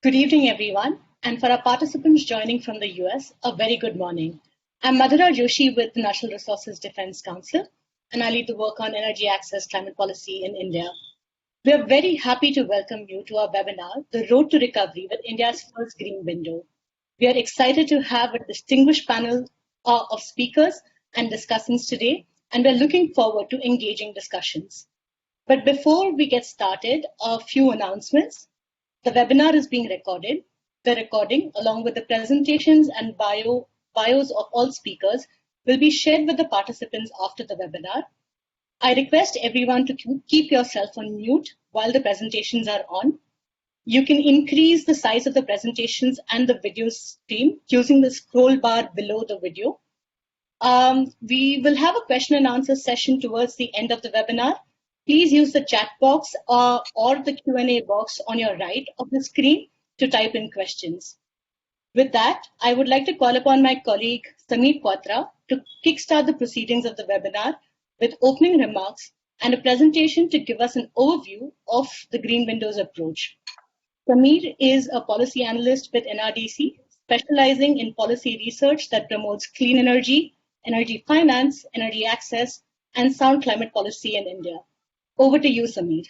Good evening, everyone. And for our participants joining from the US, a very good morning. I'm Madhura Joshi with the Natural Resources Defense Council, and I lead the work on energy access climate policy in India. We are very happy to welcome you to our webinar, The Road to Recovery with India's First Green Window. We are excited to have a distinguished panel of speakers and discussants today, and we're looking forward to engaging discussions. But before we get started, a few announcements. The webinar is being recorded. The recording, along with the presentations and bios of all speakers, will be shared with the participants after the webinar. I request everyone to keep yourself on mute while the presentations are on. You can increase the size of the presentations and the video stream using the scroll bar below the video. We will have a question and answer session towards the end of the webinar. Please use the chat box or the Q&A box on your right of the screen to type in questions. With that, I would like to call upon my colleague Sameer Quatra to kickstart the proceedings of the webinar with opening remarks and a presentation to give us an overview of the Green Windows approach. Sameer is a policy analyst with NRDC, specializing in policy research that promotes clean energy, energy finance, energy access, and sound climate policy in India. Over to you, Sameer.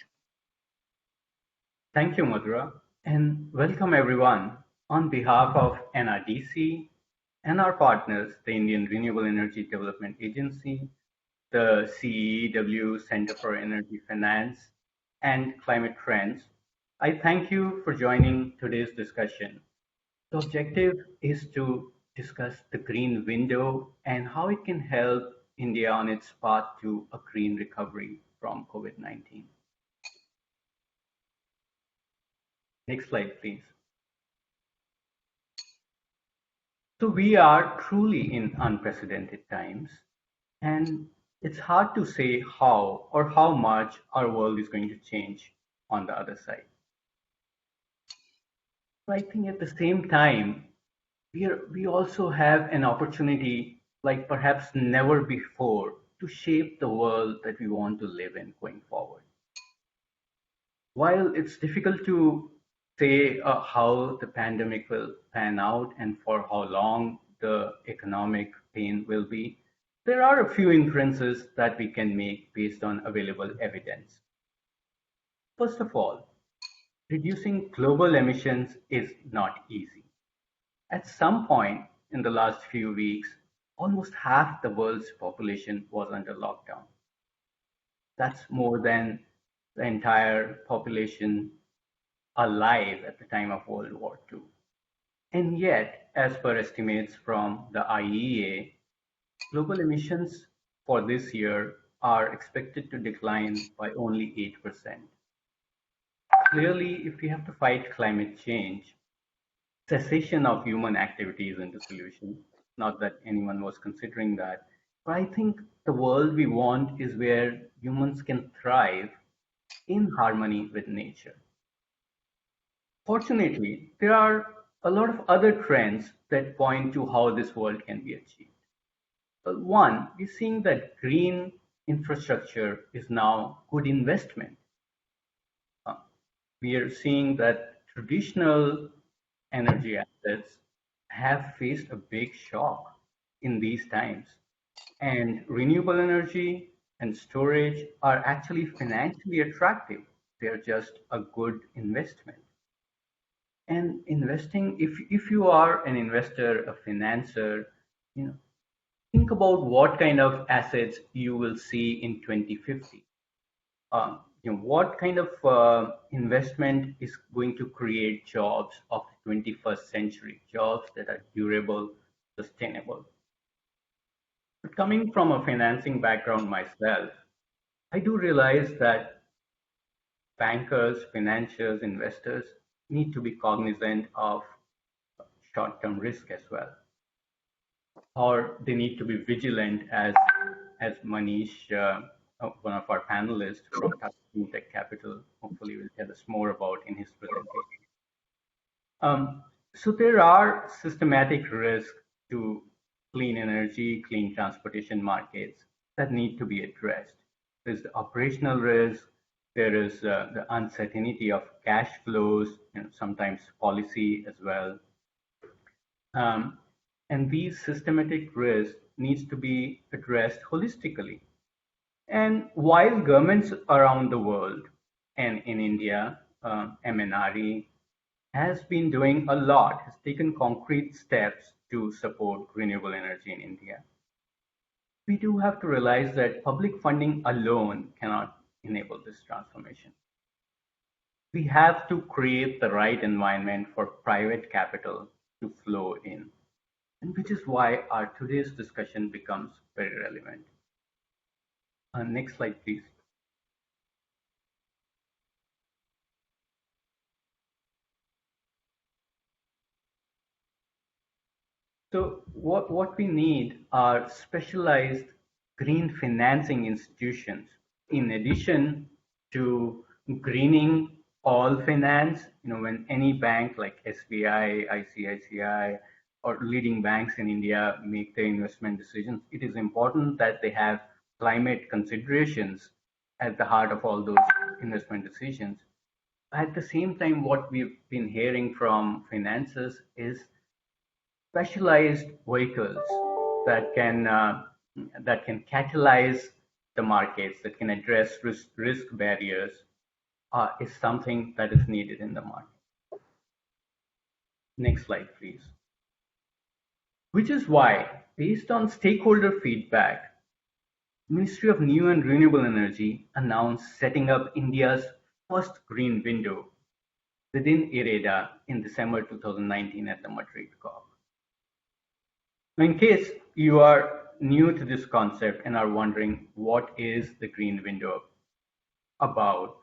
Thank you, Madhura, and welcome everyone. On behalf of NRDC and our partners, the Indian Renewable Energy Development Agency, the CEEW Centre for Energy Finance, and Climate Trends, I thank you for joining today's discussion. The objective is to discuss the green window and how it can help India on its path to a green recovery from COVID-19. Next slide, please. So we are truly in unprecedented times, and it's hard to say how or how much our world is going to change on the other side. But I think at the same time, we also have an opportunity like perhaps never before to shape the world that we want to live in going forward. While it's difficult to say how the pandemic will pan out and for how long the economic pain will be, there are a few inferences that we can make based on available evidence. First of all, reducing global emissions is not easy. At some point in the last few weeks, almost half the world's population was under lockdown. That's more than the entire population alive at the time of World War II. And yet, as per estimates from the IEA, global emissions for this year are expected to decline by only 8%. Clearly, if we have to fight climate change, cessation of human activity isn't a solution. Not that anyone was considering that, but I think the world we want is where humans can thrive in harmony with nature. Fortunately, there are a lot of other trends that point to how this world can be achieved. One, we're seeing that green infrastructure is now good investment. We are seeing that traditional energy assets have faced a big shock in these times. And renewable energy and storage are actually financially attractive. They're just a good investment. And investing, if you are an investor, a financer, think about what kind of assets you will see in 2050. What kind of investment is going to create jobs of the 21st century, jobs that are durable, sustainable. But coming from a financing background myself, I do realize that bankers, financiers, investors need to be cognizant of short-term risk as well. Or they need to be vigilant, as Manish, one of our panelists from Tech Capital, hopefully will tell us more about in his presentation. So there are systematic risks to clean energy, clean transportation markets that need to be addressed. There's the operational risk, There is the uncertainty of cash flows, sometimes policy as well. Um, and these systematic risks needs to be addressed holistically. And while governments around the world and in India, MNRE has been doing a lot, has taken concrete steps to support renewable energy in India. We do have to realize that public funding alone cannot enable this transformation. We have to create the right environment for private capital to flow in, and which is why our today's discussion becomes very relevant. Next slide, please. So what we need are specialized green financing institutions in addition to greening all finance. When any bank like SBI, ICICI, or leading banks in India make their investment decisions, it is important that they have climate considerations at the heart of all those investment decisions. At the same time, what we've been hearing from finances is specialized vehicles that can catalyze the markets, that can address risk barriers, is something that is needed in the market. Next slide, please. Which is why, based on stakeholder feedback, Ministry of New and Renewable Energy announced setting up India's first green window within IREDA in December 2019 at the Madrid COP. In case you are new to this concept and are wondering what is the green window about,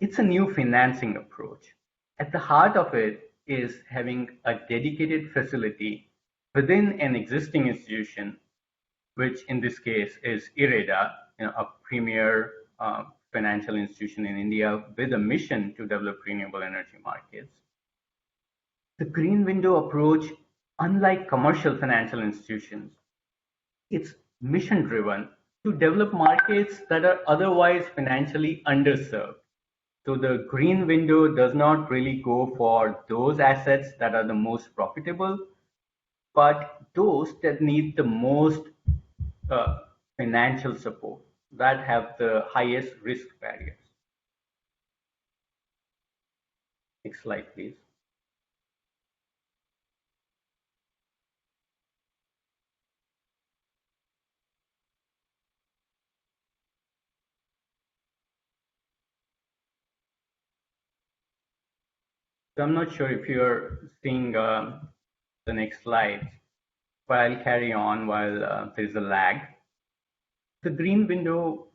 it's a new financing approach. At the heart of it is having a dedicated facility within an existing institution, which in this case is IREDA, a premier financial institution in India with a mission to develop renewable energy markets. The green window approach, unlike commercial financial institutions, it's mission driven to develop markets that are otherwise financially underserved. So the green window does not really go for those assets that are the most profitable, but those that need the most financial support, that have the highest risk barriers. Next slide, please. So I'm not sure if you're seeing the next slides, but I'll carry on while there's a lag. The green window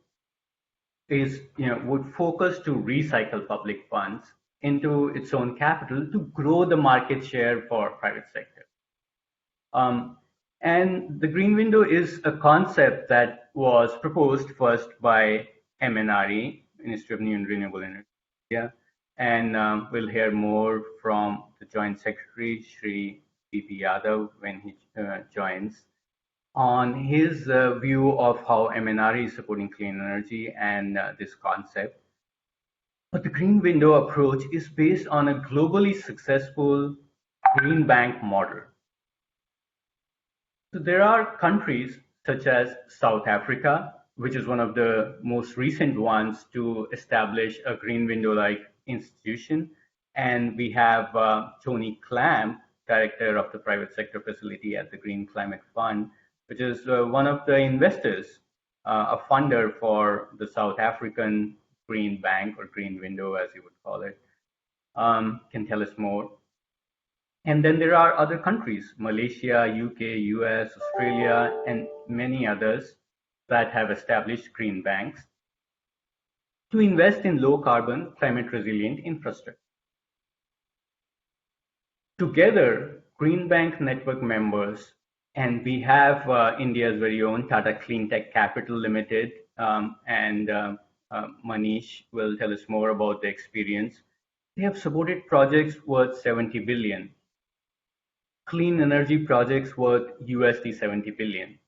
is, would focus to recycle public funds into its own capital to grow the market share for private sector. And the green window is a concept that was proposed first by MNRE, Ministry of New and Renewable Energy. Yeah. And we'll hear more from the Joint Secretary, Shri P.P. Yadav, when he joins, on his view of how MNRE is supporting clean energy and this concept. But the green window approach is based on a globally successful green bank model. So there are countries such as South Africa, which is one of the most recent ones to establish a green window-like institution. And we have Tony Clamp, director of the private sector facility at the Green Climate Fund, which is one of the investors, a funder for the South African Green Bank, or Green Window as you would call it, can tell us more. And then there are other countries, Malaysia, UK, US, Australia, and many others that have established green banks to invest in low carbon, climate resilient infrastructure. Together, Green Bank Network members, and we have India's very own Tata Clean Tech Capital Limited, and Manish will tell us more about the experience. They have supported projects worth 70 billion. Clean energy projects worth USD 70 billion.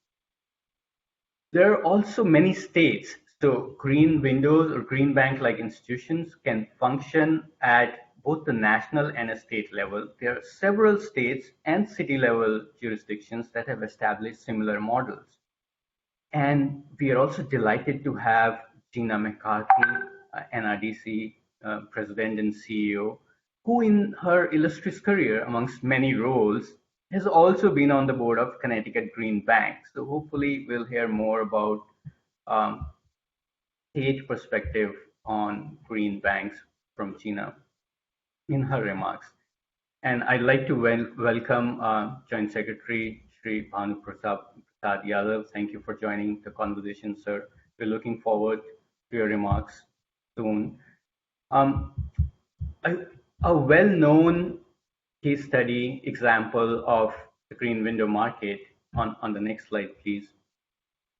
There are also many states So green windows or green bank-like institutions can function at both the national and a state level. There are several states and city-level jurisdictions that have established similar models. And we are also delighted to have Gina McCarthy, NRDC President and CEO, who in her illustrious career, amongst many roles, has also been on the board of Connecticut Green Bank. So hopefully we'll hear more about um, state perspective on green banks from Gina in her remarks. And I'd like to welcome Joint Secretary Shri Bhanu Prasad Yadav. Thank you for joining the conversation, sir. We're looking forward to your remarks soon. Um, a well-known case study example of the green window market, on the next slide, please,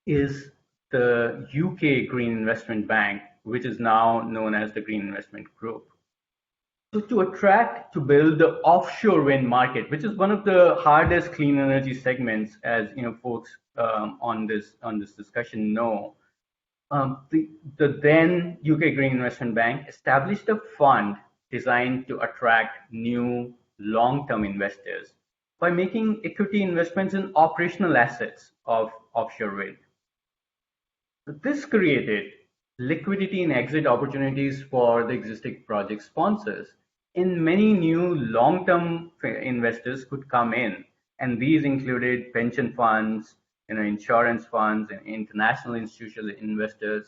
is the UK Green Investment Bank, which is now known as the Green Investment Group. So to attract, to build the offshore wind market, which is one of the hardest clean energy segments, as folks on this discussion know, the then UK Green Investment Bank established a fund designed to attract new long-term investors by making equity investments in operational assets of offshore wind. This created liquidity and exit opportunities for the existing project sponsors, and many new long-term investors could come in, and these included pension funds, insurance funds, and international institutional investors.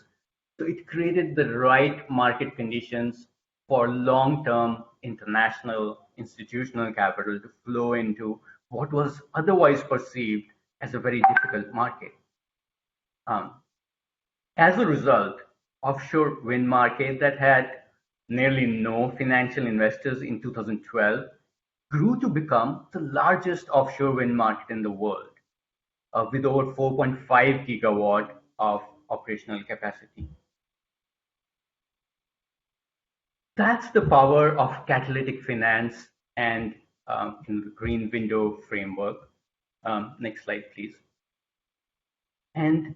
So it created the right market conditions for long-term international institutional capital to flow into what was otherwise perceived as a very difficult market. As a result, offshore wind market that had nearly no financial investors in 2012 grew to become the largest offshore wind market in the world, with over 4.5 gigawatt of operational capacity. That's the power of catalytic finance and in the green window framework. Next slide, please. And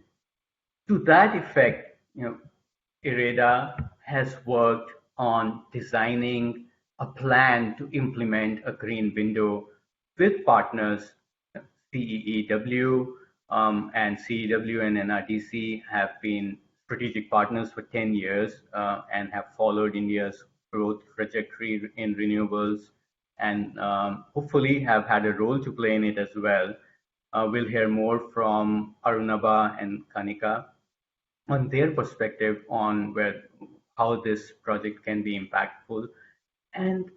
to that effect, IREDA has worked on designing a plan to implement a green window with partners. CEEW and CEEW and NRDC have been strategic partners for 10 years and have followed India's growth trajectory in renewables, and hopefully have had a role to play in it as well. We'll hear more from Arunabha and Kanika on their perspective on how this project can be impactful. And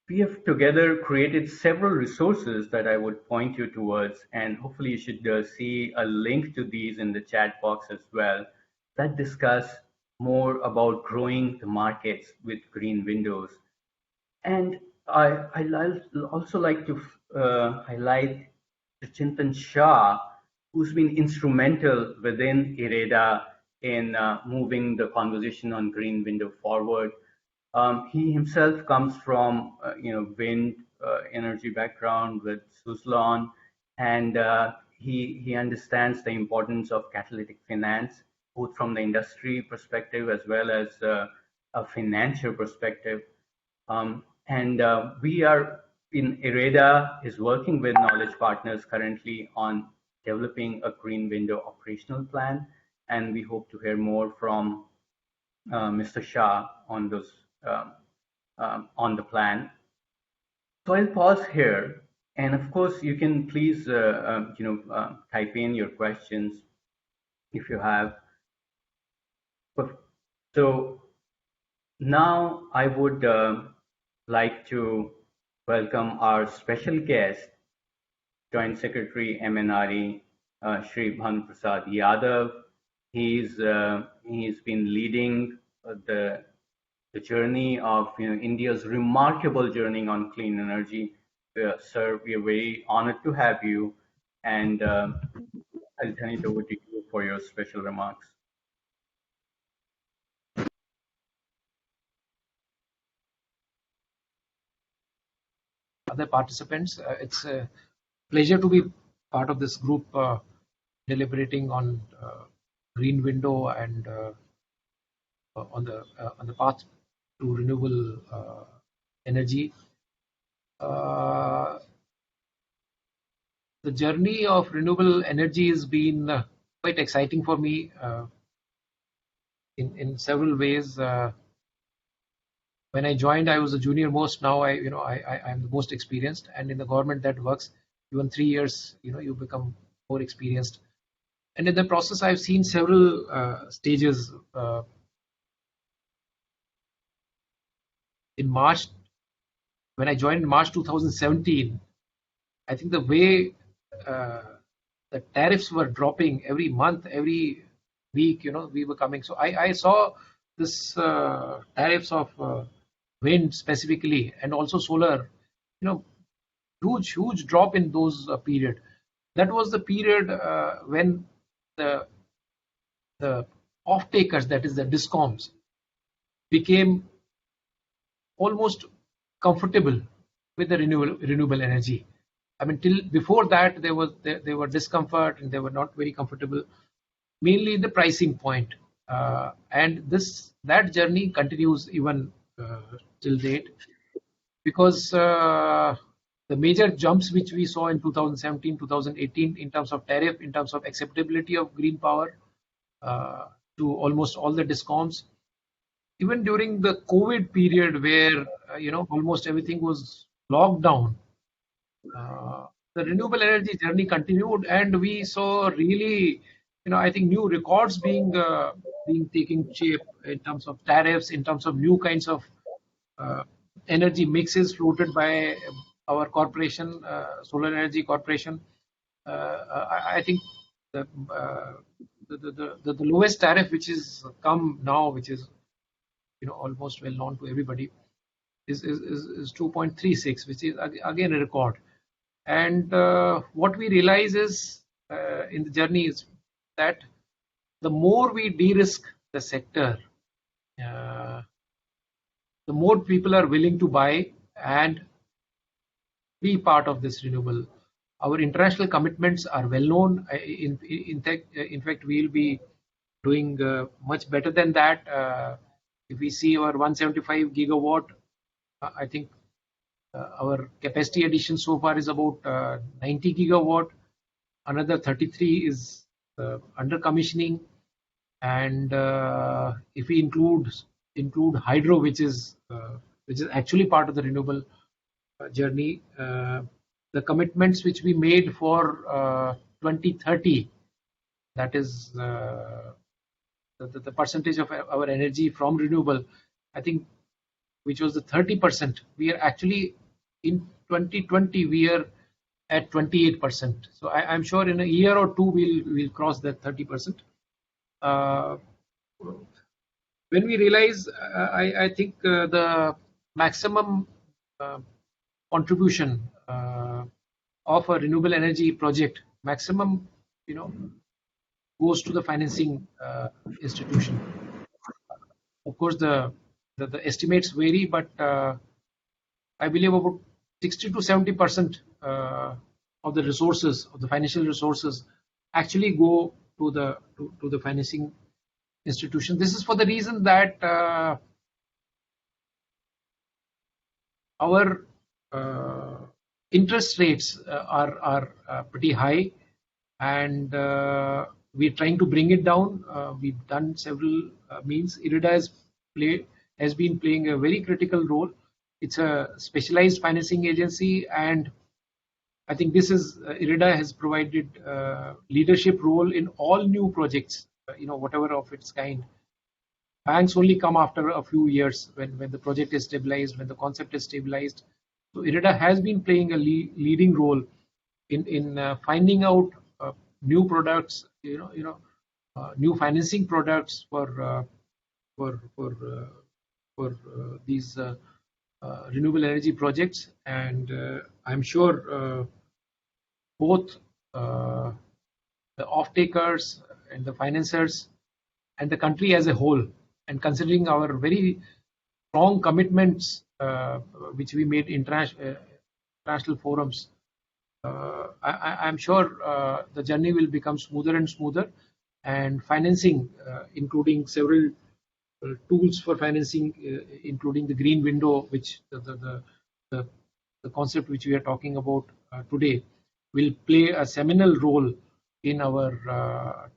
we have together created several resources that I would point you towards, and hopefully you should see a link to these in the chat box as well, that discuss more about growing the markets with green windows. And I also like to highlight Chintan Shah, who's been instrumental within IREDA in moving the conversation on green window forward. He himself comes from wind energy background with Suzlon, and he understands the importance of catalytic finance, both from the industry perspective as well as a financial perspective. And we are in IREDA is working with knowledge partners currently on developing a green window operational plan, and we hope to hear more from Mr. Shah on those on the plan. So I'll pause here, and of course you can please type in your questions if you have. So now I would like to welcome our special guest, Joint Secretary MNRE, Shri Bhanu Prasad Yadav. He's been leading the journey of India's remarkable journey on clean energy. Sir, we are very honored to have you, and I'll turn it over to you for your special remarks. Other participants, it's a pleasure to be part of this group deliberating on green window and on the path to renewable energy. The journey of renewable energy has been quite exciting for me in several ways. When I joined, I was a junior most. Now I'm the most experienced, and in the government that works. Even 3 years, you become more experienced. And in the process, I've seen several stages. In March, when I joined in March 2017, I think the way the tariffs were dropping every month, every week, we were coming. So I saw this tariffs of wind specifically, and also solar, huge drop in those period. That was the period when the off-takers, that is the discoms, became almost comfortable with the renewable energy. I mean, till before that, they were discomfort and they were not very comfortable, mainly the pricing point. And that journey continues even till date, because the major jumps which we saw in 2017, 2018 in terms of tariff, in terms of acceptability of green power to almost all the discoms, even during the COVID period where almost everything was locked down, the renewable energy journey continued, and we saw really, I think new records being taking shape in terms of tariffs, in terms of new kinds of energy mixes floated by our corporation, Solar Energy Corporation. I think the lowest tariff which is come now, which is almost well known to everybody, is 2.36, which is again a record. And what we realize is in the journey is that the more we de-risk the sector, the more people are willing to buy and be part of this renewable. Our international commitments are well known. In fact, we'll be doing much better than that. If we see our 175 gigawatt, I think our capacity addition so far is about 90 gigawatt. Another 33 is under commissioning, and if we include hydro, which is actually part of the renewable journey, the commitments which we made for 2030, that is the percentage of our energy from renewable, I think, which was the 30%, we are actually in 2020 we are at 28%. So I'm sure in a year or two we'll cross that 30%. When we realize, I think the maximum contribution of a renewable energy project, maximum, goes to the financing institution. Of course, the estimates vary, but I believe about 60 to 70% of the resources, of the financial resources, actually go to the financing institution. This is for the reason that our interest rates are pretty high, and we're trying to bring it down. We've done several means. IREDA has been playing a very critical role. It's a specialized financing agency, and I think this is IREDA has provided leadership role in all new projects, whatever of its kind. Banks only come after a few years when the project is stabilized, when the concept is stabilized. So IREDA has been playing a leading role in finding out new products, new financing products for these renewable energy projects, and I'm sure both the off-takers and the financiers and the country as a whole, and considering our very strong commitments which we made in international forums, I'm sure the journey will become smoother and smoother. and financing, including several tools for financing, including the green window, which the concept which we are talking about today, will play a seminal role in our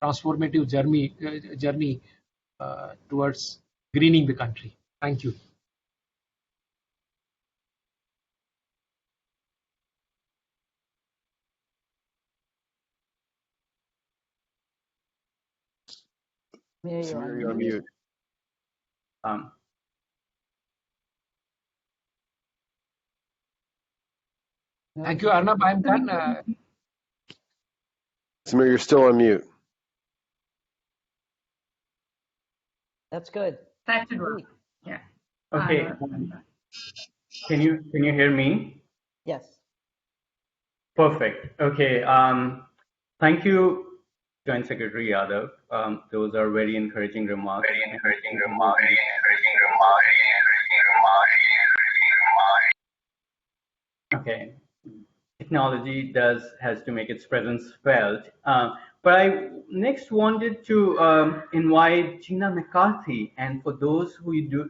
transformative journey towards greening the country. Thank you. Samir, you're on mute. Thank you, Arnab. I'm done. Samir, you're still on mute. That's good. That should work. Yeah. Okay. Can you hear me? Yes. Perfect. Okay. Thank you, Joint Secretary Yadav. Those are very encouraging remarks. Okay. Technology has to make its presence felt. But I next wanted to invite Gina McCarthy, and for those who you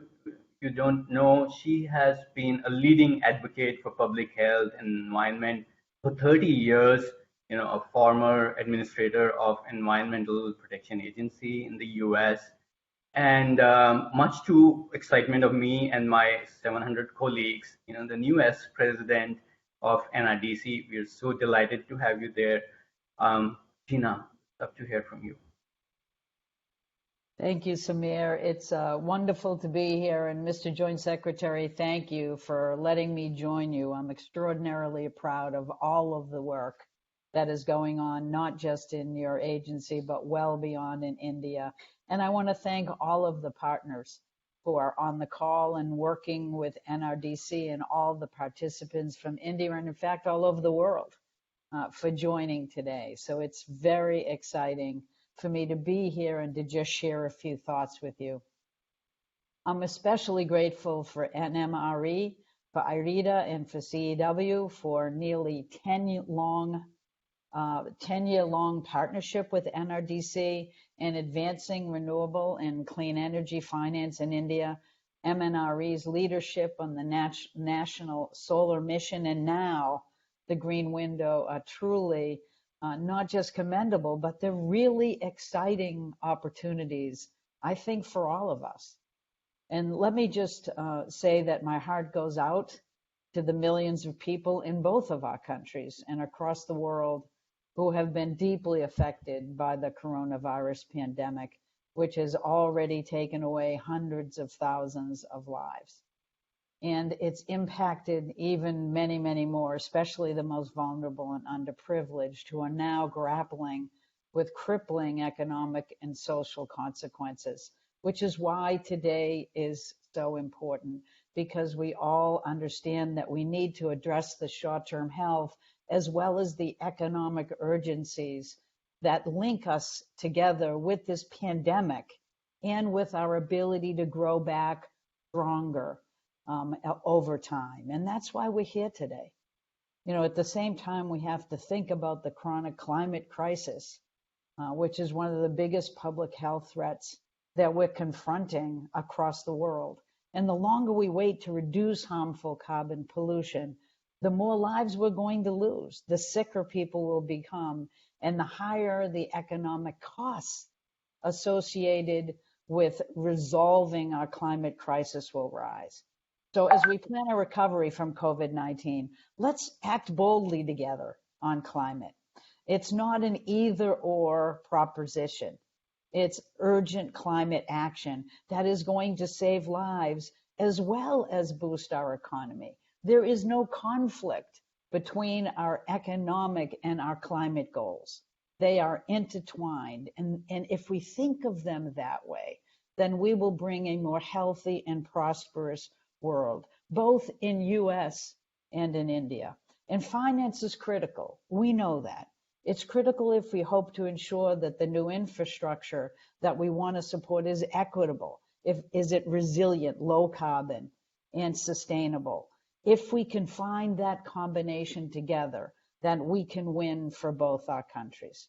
don't know, she has been a leading advocate for public health and environment for 30 years. You know, a former administrator of Environmental Protection Agency in the U.S. And much to excitement of me and my 700 colleagues, you know, the newest president of NRDC. We are so delighted to have you there. Gina, love to hear from you. Thank you, Samir. It's wonderful to be here. And Mr. Joint Secretary, thank you for letting me join you. I'm extraordinarily proud of all of the work that is going on, not just in your agency, but well beyond in India. And I want to thank all of the partners who are on the call and working with NRDC and all the participants from India and in fact all over the world for joining today. So it's very exciting for me to be here and to just share a few thoughts with you. I'm especially grateful for NMRE, for IREDA, and for CEEW for nearly 10-year-long partnership with NRDC in advancing renewable and clean energy finance in India, MNRE's leadership on the national solar mission, and now the green window are truly not just commendable, but they're really exciting opportunities, I think, for all of us. And let me just say that my heart goes out to the millions of people in both of our countries and across the world who have been deeply affected by the coronavirus pandemic, which has already taken away hundreds of thousands of lives. And it's impacted even many, many more, especially the most vulnerable and underprivileged, who are now grappling with crippling economic and social consequences, which is why today is so important, because we all understand that we need to address the short-term health as well as the economic urgencies that link us together with this pandemic and with our ability to grow back stronger over time. And that's why we're here today. You know, at the same time, we have to think about the chronic climate crisis, which is one of the biggest public health threats that we're confronting across the world. And the longer we wait to reduce harmful carbon pollution, the more lives we're going to lose, the sicker people will become, and the higher the economic costs associated with resolving our climate crisis will rise. So as we plan a recovery from COVID-19, let's act boldly together on climate. It's not an either-or proposition. It's urgent climate action that is going to save lives as well as boost our economy. There is no conflict between our economic and our climate goals. They are intertwined. And if we think of them that way, then we will bring a more healthy and prosperous world, both in US and in India. And finance is critical. We know that. It's critical if we hope to ensure that the new infrastructure that we want to support is equitable, is it resilient, low carbon, and sustainable. If we can find that combination together, then we can win for both our countries.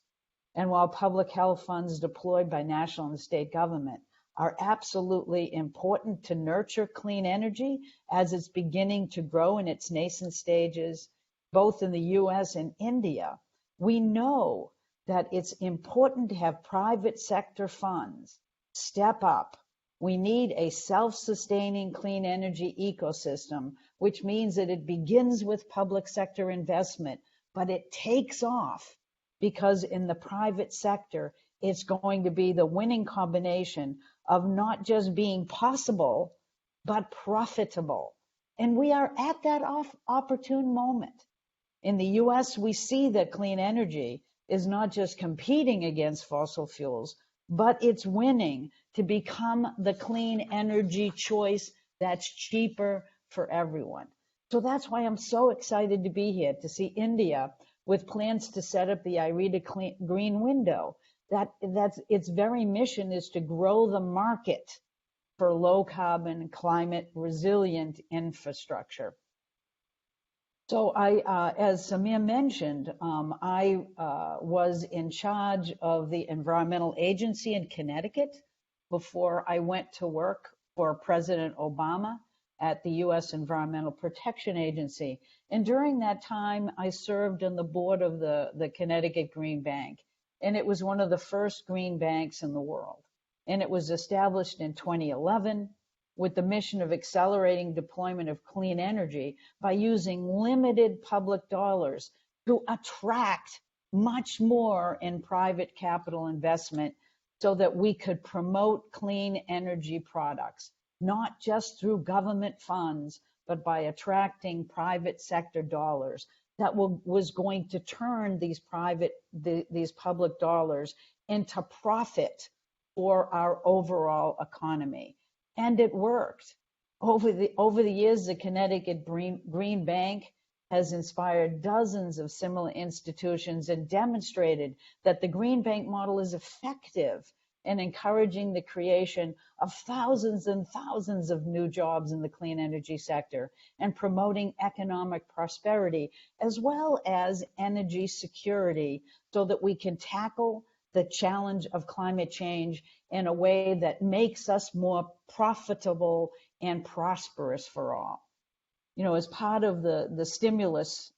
And while public health funds deployed by national and state government are absolutely important to nurture clean energy as it's beginning to grow in its nascent stages, both in the US and India, we know that it's important to have private sector funds step up. We need a self-sustaining clean energy ecosystem, which means that it begins with public sector investment, but it takes off because in the private sector, it's going to be the winning combination of not just being possible, but profitable. And we are at that opportune moment. In the US, we see that clean energy is not just competing against fossil fuels, but it's winning to become the clean energy choice that's cheaper for everyone. So that's why I'm so excited to be here, to see India with plans to set up the IREDA green window. That's its very mission is to grow the market for low carbon, climate resilient infrastructure. So as Samir mentioned, I was in charge of the environmental agency in Connecticut before I went to work for President Obama at the U.S. Environmental Protection Agency. And during that time, I served on the board of the Connecticut Green Bank. And it was one of the first green banks in the world. And it was established in 2011 with the mission of accelerating deployment of clean energy by using limited public dollars to attract much more in private capital investment so that we could promote clean energy products, not just through government funds, but by attracting private sector dollars that was going to turn these public dollars into profit for our overall economy. And it worked. Over the years, the Connecticut Green Bank has inspired dozens of similar institutions and demonstrated that the Green Bank model is effective in encouraging the creation of thousands and thousands of new jobs in the clean energy sector and promoting economic prosperity as well as energy security so that we can tackle the challenge of climate change in a way that makes us more profitable and prosperous for all. You know, as part of the stimulus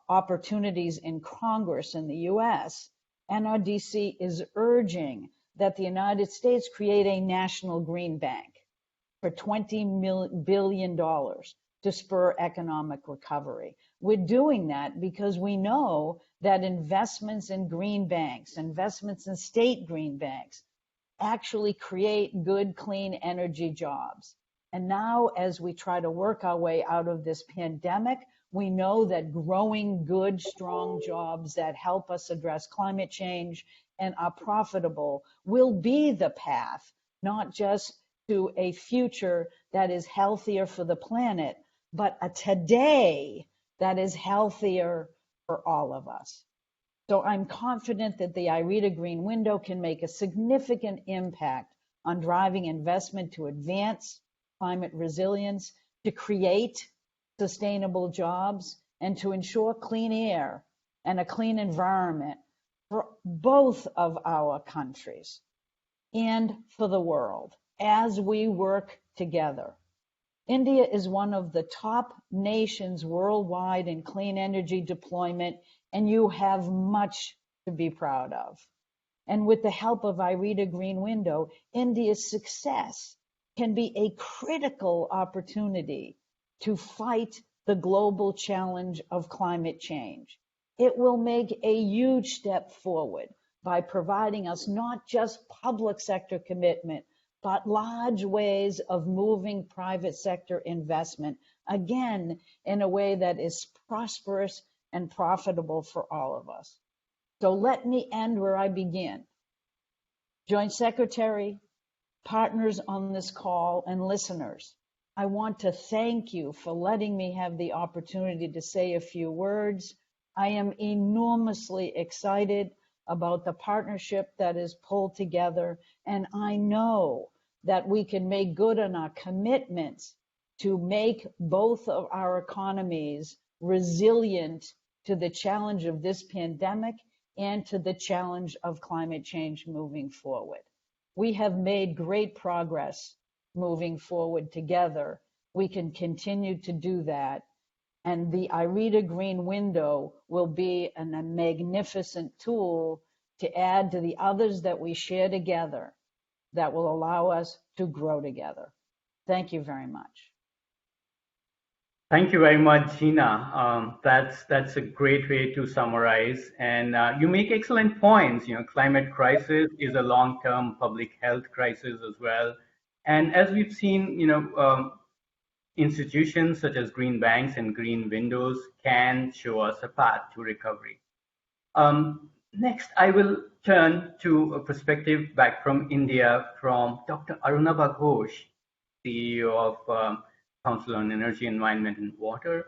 opportunities in Congress in the US, NRDC is urging that the United States create a national green bank for $20 billion to spur economic recovery. We're doing that because we know that investments in green banks, investments in state green banks, actually create good, clean energy jobs. And now, as we try to work our way out of this pandemic, we know that growing good, strong jobs that help us address climate change and are profitable will be the path, not just to a future that is healthier for the planet, but a today that is healthier for all of us. So I'm confident that the IREDA Green Window can make a significant impact on driving investment to advance climate resilience, to create sustainable jobs, and to ensure clean air and a clean environment for both of our countries and for the world as we work together. India is one of the top nations worldwide in clean energy deployment, and you have much to be proud of. And with the help of IREDA Green Window, India's success can be a critical opportunity to fight the global challenge of climate change. It will make a huge step forward by providing us not just public sector commitment, but large ways of moving private sector investment, again, in a way that is prosperous and profitable for all of us. So let me end where I began. Joint Secretary, partners on this call, and listeners, I want to thank you for letting me have the opportunity to say a few words. I am enormously excited about the partnership that is pulled together, and I know that we can make good on our commitments to make both of our economies resilient to the challenge of this pandemic and to the challenge of climate change moving forward. We have made great progress moving forward together. We can continue to do that. And the IREDA Green Window will be a magnificent tool to add to the others that we share together that will allow us to grow together. Thank you very much. Thank you very much, Gina. That's a great way to summarize, and you make excellent points. Climate crisis is a long-term public health crisis as well, and as we've seen, institutions such as green banks and green windows can show us a path to recovery. Next, I will turn to a perspective back from India from Dr. Arunabha Ghosh, CEO of Council on Energy, Environment and Water,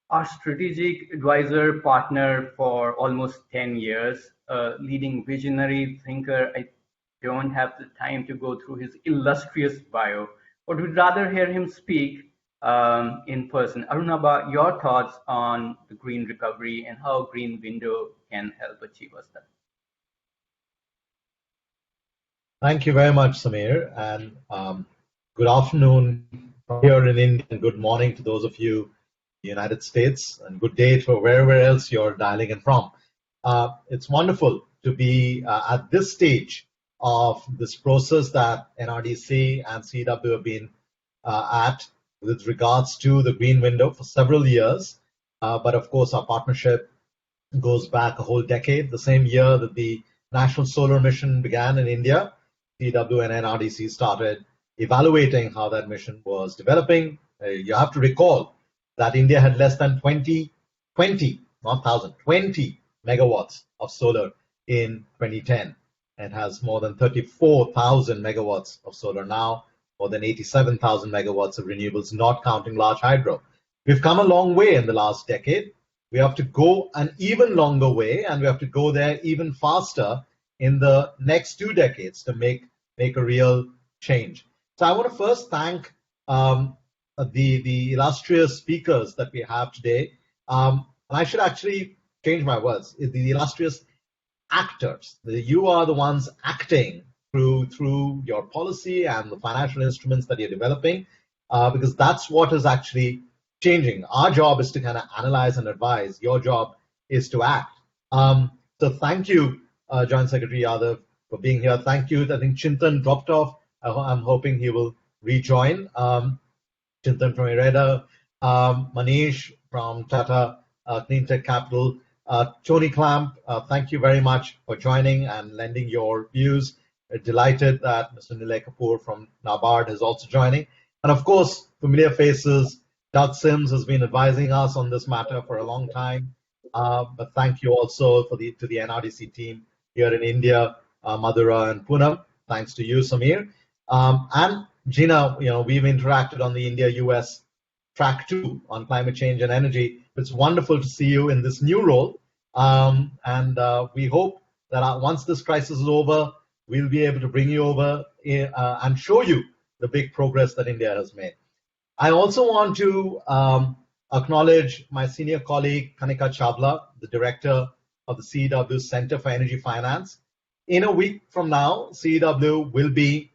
our strategic advisor partner for almost 10 years, a leading visionary thinker. I don't have the time to go through his illustrious bio, but would rather hear him speak in person. Arunabha, your thoughts on the green recovery and how Green Window can help achieve us that. Thank you very much, Samir, and good afternoon here in India, and good morning to those of you in the United States, and good day to wherever else you're dialing in from. It's wonderful to be at this stage of this process that NRDC and CEEW have been at with regards to the Green Window for several years. But of course, our partnership goes back a whole decade. The same year that the National Solar Mission began in India, CEEW and NRDC started evaluating how that mission was developing. You have to recall that India had less than 20 megawatts of solar in 2010, and has more than 34,000 megawatts of solar now, more than 87,000 megawatts of renewables, not counting large hydro. We've come a long way in the last decade. We have to go an even longer way, and we have to go there even faster in the next 2 decades to make a real change. So I want to first thank the illustrious speakers that we have today. And I should actually change my words. The illustrious actors. You are the ones acting through your policy and the financial instruments that you're developing, because that's what is actually changing. Our job is to kind of analyze and advise. Your job is to act. So thank you, Joint Secretary Yadav, for being here. Thank you. I think Chintan dropped off. I'm hoping he will rejoin. Chintan from IREDA, Manish from Tata Clean Tech Capital, Tony Clamp, thank you very much for joining and lending your views. Delighted that Mr. Nilay Kapoor from NABARD is also joining. And of course, familiar faces. Doug Sims has been advising us on this matter for a long time. But thank you also to the NRDC team here in India, Madhura and Poonam. Thanks to you, Samir. And Gina, we've interacted on the India-US track 2 on climate change and energy. It's wonderful to see you in this new role. And we hope that once this crisis is over, we'll be able to bring you over and show you the big progress that India has made. I also want to acknowledge my senior colleague, Kanika Chawla, the director of the CEEW Centre for Energy Finance. In a week from now, CEEW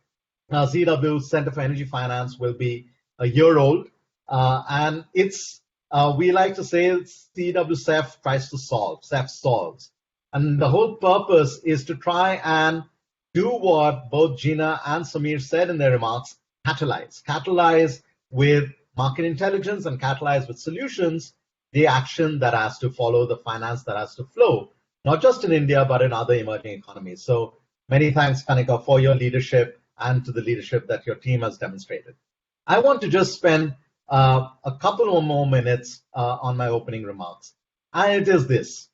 Centre for Energy Finance will be a year old. And we like to say CEEW CEF tries to solve, CEF solves. And the whole purpose is to try and do what both Gina and Samir said in their remarks, catalyze with market intelligence and catalyze with solutions the action that has to follow, the finance that has to flow, not just in India, but in other emerging economies. So many thanks, Kanika, for your leadership and to the leadership that your team has demonstrated. I want to just spend a couple of more minutes on my opening remarks. And it is this.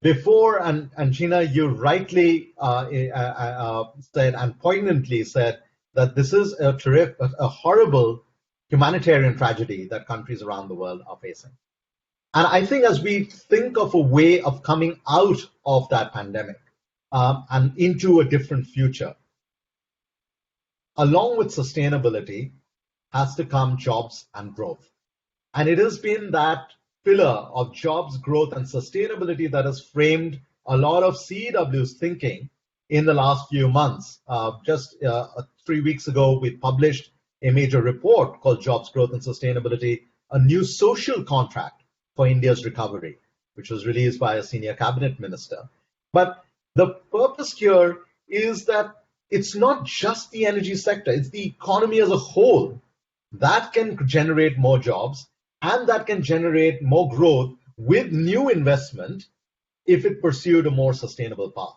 Before, and Gina, you rightly said and poignantly said that this is a horrible humanitarian tragedy that countries around the world are facing. And I think as we think of a way of coming out of that pandemic and into a different future, along with sustainability has to come jobs and growth. And it has been that pillar of jobs, growth, and sustainability that has framed a lot of CEW's thinking in the last few months. Just 3 weeks ago, we published a major report called Jobs, Growth and Sustainability, a new social contract for India's recovery, which was released by a senior cabinet minister. But the purpose here is that it's not just the energy sector, it's the economy as a whole that can generate more jobs and that can generate more growth with new investment if it pursued a more sustainable path.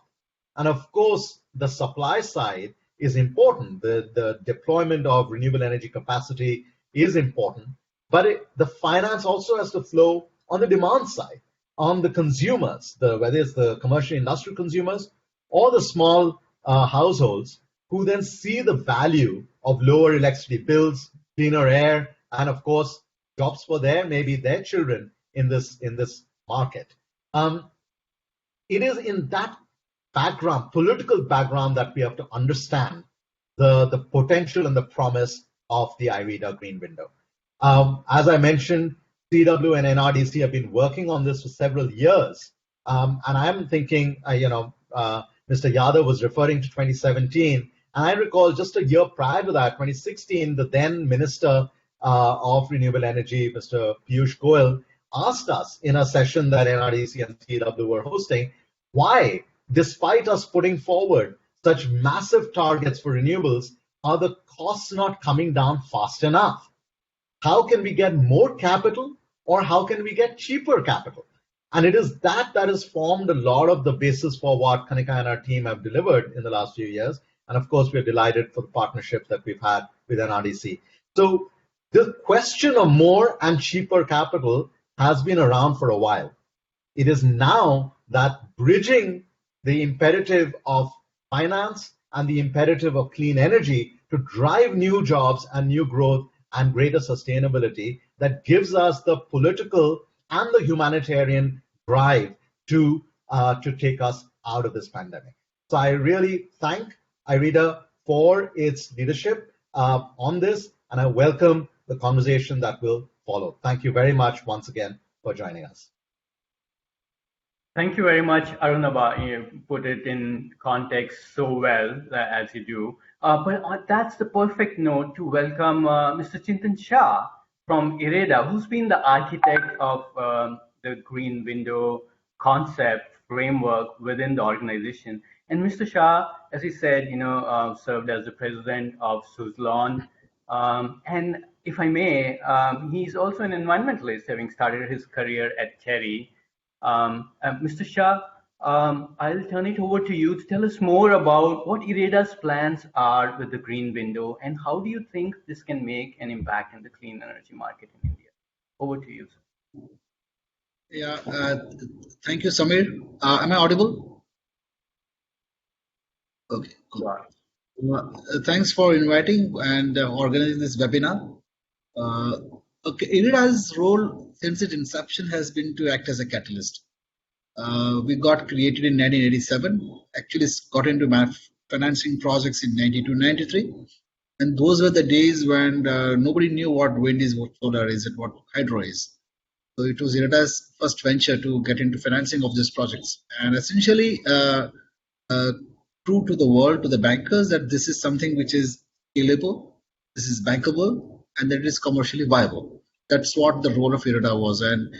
And of course, the supply side is important. The deployment of renewable energy capacity is important, but the finance also has to flow on the demand side, on the consumers, whether it's the commercial industrial consumers or the small households who then see the value of lower electricity bills, cleaner air, and of course, jobs for maybe their children in this market. It is in that background, political background, that we have to understand the potential and the promise of the IREDA green window. As I mentioned, CEEW and NRDC have been working on this for several years. And I'm thinking, Mr. Yadav was referring to 2017. And I recall just a year prior to that, 2016, the then Minister of Renewable Energy, Mr. Piyush Goyal, asked us in a session that NRDC and CEEW were hosting, why, despite us putting forward such massive targets for renewables, are the costs not coming down fast enough? How can we get more capital, or how can we get cheaper capital? And it is that has formed a lot of the basis for what Kanika and our team have delivered in the last few years. And of course, we're delighted for the partnership that we've had with NRDC. So the question of more and cheaper capital has been around for a while. It is now that bridging the imperative of finance and the imperative of clean energy to drive new jobs and new growth and greater sustainability that gives us the political and the humanitarian drive to take us out of this pandemic. So I really thank IREDA for its leadership on this, and I welcome the conversation that will follow. Thank you very much once again for joining us. Thank you very much, Arunabha. You put it in context so well as you do. But that's the perfect note to welcome Mr. Chintan Shah from IREDA, who's been the architect of the Green Window concept framework within the organization. And Mr. Shah, as he said, served as the president of Suzlon. And if I may, he's also an environmentalist, having started his career at Cherry. Mr. Shah, I'll turn it over to you to tell us more about what IREDA's plans are with the Green Window and how do you think this can make an impact in the clean energy market in India. Over to you, sir. Yeah, thank you, Samir. Am I audible? Okay, cool. Thanks for inviting and organizing this webinar. Okay, IREDA's role since its inception has been to act as a catalyst. We got created in 1987, actually got into financing projects in 92, 93. And those were the days when nobody knew what wind is, what solar is, and what hydro is. So it was IREDA's first venture to get into financing of these projects. And essentially, prove to the world, to the bankers, that this is something which is scalable, this is bankable, and that it is commercially viable. That's what the role of IREDA was. And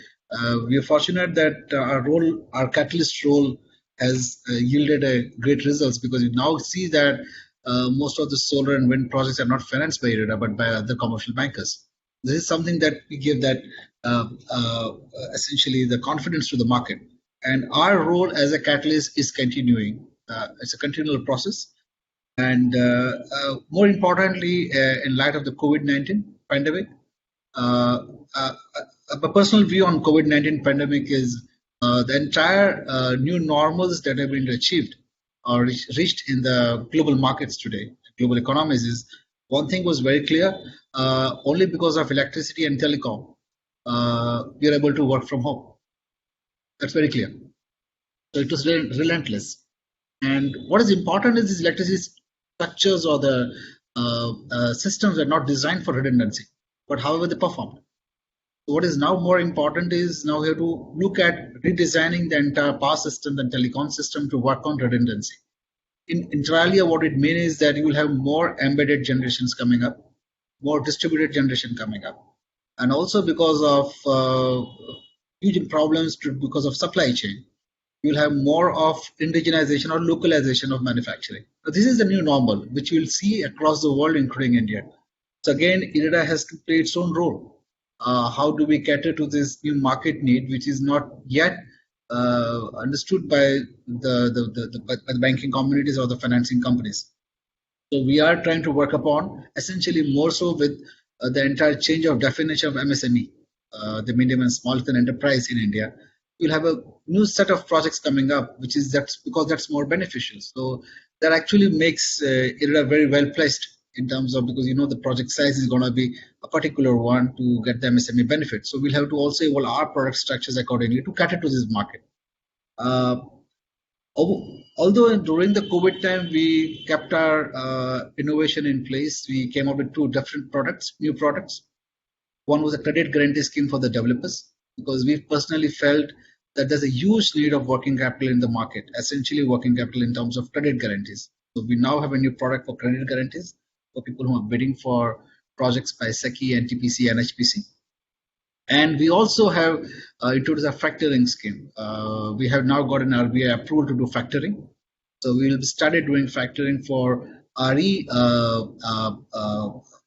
we are fortunate that our catalyst role has yielded great results, because we now see that most of the solar and wind projects are not financed by IREDA but by other commercial bankers. This is something that we give that essentially the confidence to the market. And our role as a catalyst is continuing. It's a continual process. And more importantly, in light of the COVID-19 pandemic, a personal view on COVID-19 pandemic is the entire new normals that have been achieved or reached in the global markets today, global economies, is one thing was very clear. Only because of electricity and telecom, we are able to work from home. That's very clear. So it was relentless. And what is important is these electricity structures or the systems are not designed for redundancy, but however they perform. What is now more important is now we have to look at redesigning the entire power system and telecom system to work on redundancy. In Intralia, what it means is that you will have more embedded generations coming up, more distributed generation coming up, and also because of huge problems because of supply chain, you'll have more of indigenization or localization of manufacturing. Now, this is the new normal, which you'll see across the world, including India. So again, IREDA has to play its own role. How do we cater to this new market need, which is not yet understood by by the banking communities or the financing companies? So we are trying to work upon essentially more so with the entire change of definition of MSME, the medium and small scale enterprise in India. We'll have a new set of projects coming up, which is because that's more beneficial. So that actually makes IREDA very well placed in terms of, because the project size is going to be a particular one to get the MSME benefit. So we'll have to also evolve our product structures accordingly to cater to this market. Although during the COVID time we kept our innovation in place, we came up with two different products, new products. One was a credit guarantee scheme for the developers, because we personally felt that there's a huge need of working capital in the market, essentially working capital in terms of credit guarantees. So we now have a new product for credit guarantees for people who are bidding for projects by SECI, NTPC, and HPC. And we also have introduced a factoring scheme. We have now got an RBI approval to do factoring. So we'll started doing factoring for RE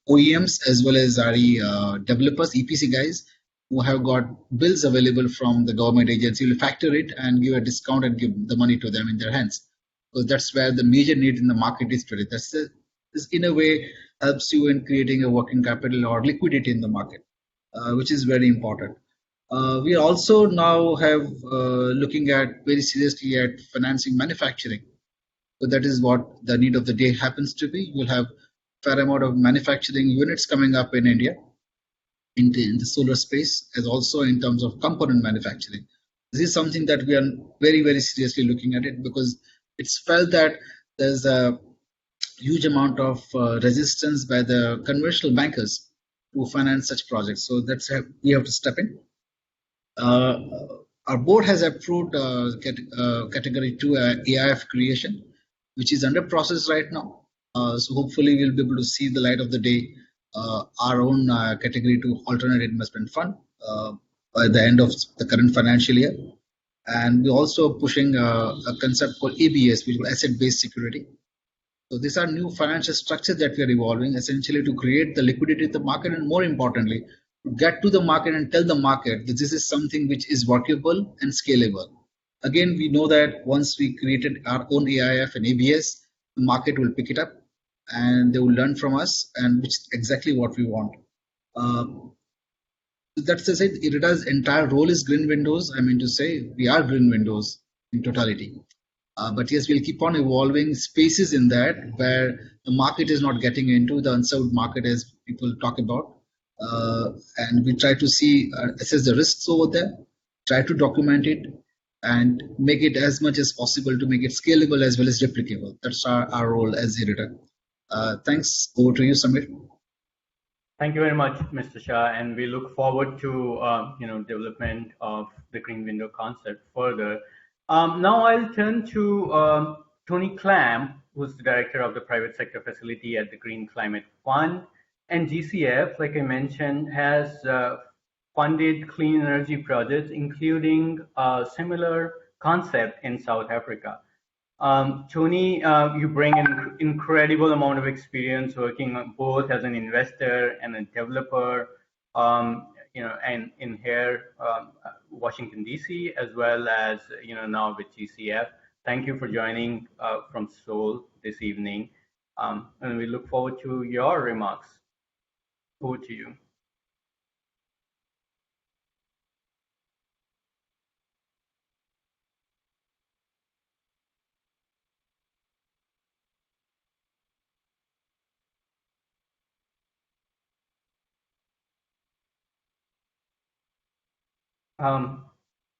OEMs as well as RE developers, EPC guys who have got bills available from the government agency. Will factor it and give a discount and give the money to them in their hands. Because that's where the major need in the market is today. This in a way helps you in creating a working capital or liquidity in the market. Which is very important. We also now have looking at very seriously at financing manufacturing. So that is what the need of the day happens to be. You'll have a fair amount of manufacturing units coming up in India in the solar space, as also in terms of component manufacturing. This is something that we are very, very seriously looking at it, because it's felt that there's a huge amount of resistance by the conventional bankers to finance such projects. So we have to step in. Our board has approved category 2 AIF creation, which is under process right now. So hopefully we'll be able to see the light of the day, our own category 2 alternate investment fund by the end of the current financial year. And we're also pushing a concept called ABS, which is asset-based security. So these are new financial structures that we are evolving, essentially to create the liquidity in the market, and more importantly, to get to the market and tell the market that this is something which is workable and scalable. Again, we know that once we created our own AIF and ABS, the market will pick it up and they will learn from us, and which is exactly what we want. That's to say, IREDA's entire role is green windows. I mean to say, we are green windows in totality. But yes, we'll keep on evolving spaces in that where the market is not getting into, the unserved market as people talk about. And we try to assess the risks over there, try to document it, and make it as much as possible to make it scalable as well as replicable. That's our role as IREDA. Thanks. Over to you, Samir. Thank you very much, Mr. Shah, and we look forward to development of the green window concept further. Now I'll turn to Tony Clamp, who's the director of the private sector facility at the Green Climate Fund. And GCF, like I mentioned, has funded clean energy projects, including a similar concept in South Africa. Tony, you bring an incredible amount of experience working both as an investor and a developer, and in here, Washington, D.C., as well as, now with GCF. Thank you for joining from Seoul this evening. And we look forward to your remarks. Over to you.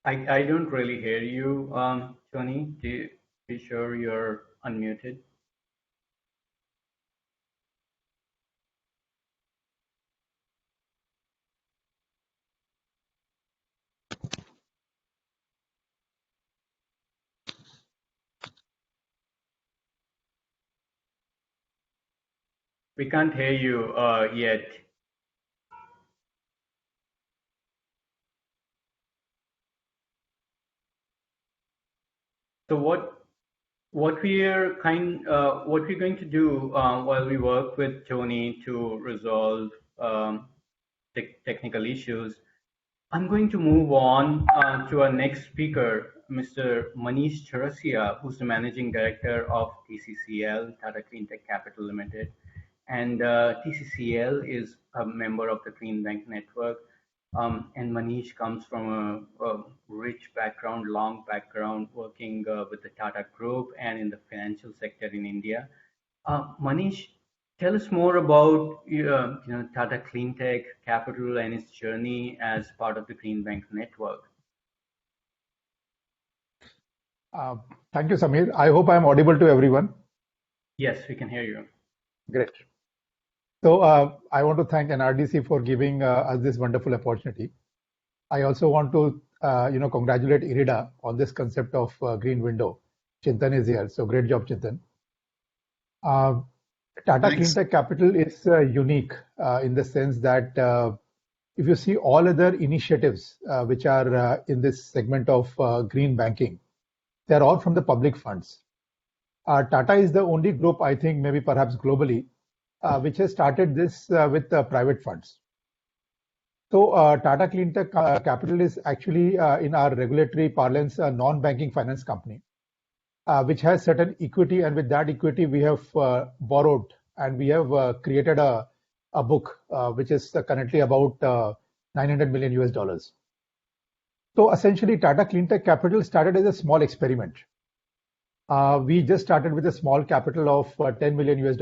I don't really hear you, Tony. Be sure you're unmuted. We can't hear you yet. So what we're going to do while we work with Tony to resolve technical issues, I'm going to move on to our next speaker, Mr. Manish Chaurasia, who's the Managing Director of TCCL, Tata Cleantech Capital Limited. And TCCL is a member of the Clean Bank Network. And Manish comes from a rich background, long background, working with the Tata Group and in the financial sector in India. Manish, tell us more about Tata Cleantech Capital and its journey as part of the Clean Bank Network. Thank you, Samir. I hope I am audible to everyone. Yes, we can hear you. Great. So I want to thank NRDC for giving us this wonderful opportunity. I also want to congratulate IREDA on this concept of green window. Chintan is here, so great job, Chintan. Tata Cleantech Capital is unique in the sense that if you see all other initiatives which are in this segment of green banking, they are all from the public funds. Tata is the only group, I think, maybe perhaps globally, which has started this with private funds. So Tata Cleantech Capital is actually, in our regulatory parlance, a non-banking finance company, which has certain equity, and with that equity we have borrowed and we have created a book which is currently about $900 million US. So essentially Tata Cleantech Capital started as a small experiment. We just started with a small capital of $10 million US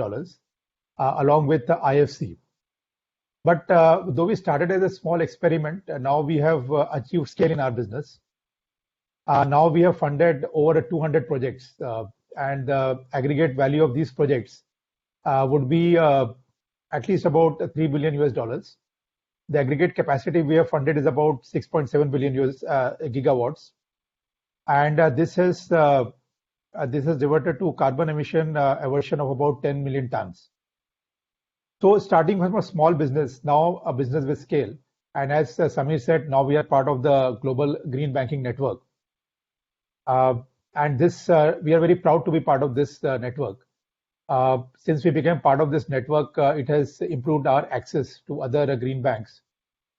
along with the IFC. But though we started as a small experiment, now we have achieved scale in our business. Now we have funded over 200 projects, and the aggregate value of these projects would be at least about $3 billion US. The aggregate capacity we have funded is about 6.7 billion gigawatts, and this has diverted to carbon emission aversion of about 10 million tons. So starting from a small business, now a business with scale, and as Samir said, now we are part of the global green banking network. And this we are very proud to be part of this network. Since we became part of this network, it has improved our access to other green banks.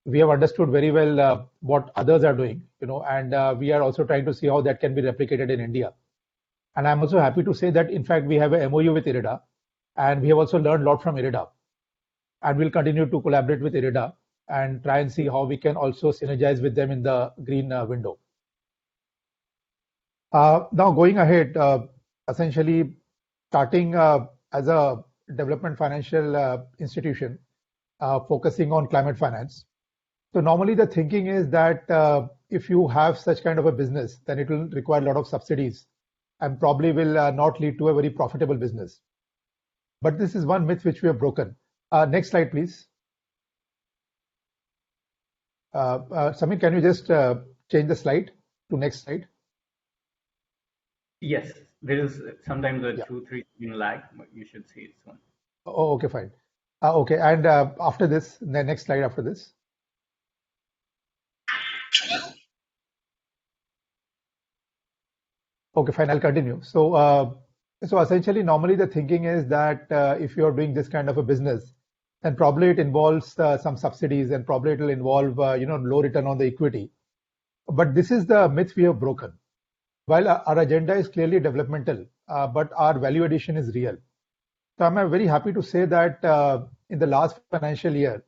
We have understood very well what others are doing, and we are also trying to see how that can be replicated in India. And I'm also happy to say that, in fact, we have a MOU with IREDA, and we have also learned a lot from IREDA. And we'll continue to collaborate with IREDA and try and see how we can also synergize with them in the green window. Now going ahead, essentially starting as a development financial institution focusing on climate finance. So normally the thinking is that if you have such kind of a business, then it will require a lot of subsidies and probably will not lead to a very profitable business. But this is one myth which we have broken. Next slide, please. Samir, can you just change the slide to next slide? Yes, there is sometimes a 2-3 second lag, but you should see it soon. Oh, okay, fine. Okay, and after this, the next slide after this. Okay, fine, I'll continue. So, so essentially, normally the thinking is that if you're doing this kind of a business, then probably it involves some subsidies and probably it will involve, low return on the equity. But this is the myth we have broken. While our agenda is clearly developmental, but our value addition is real. So I'm very happy to say that in the last financial year,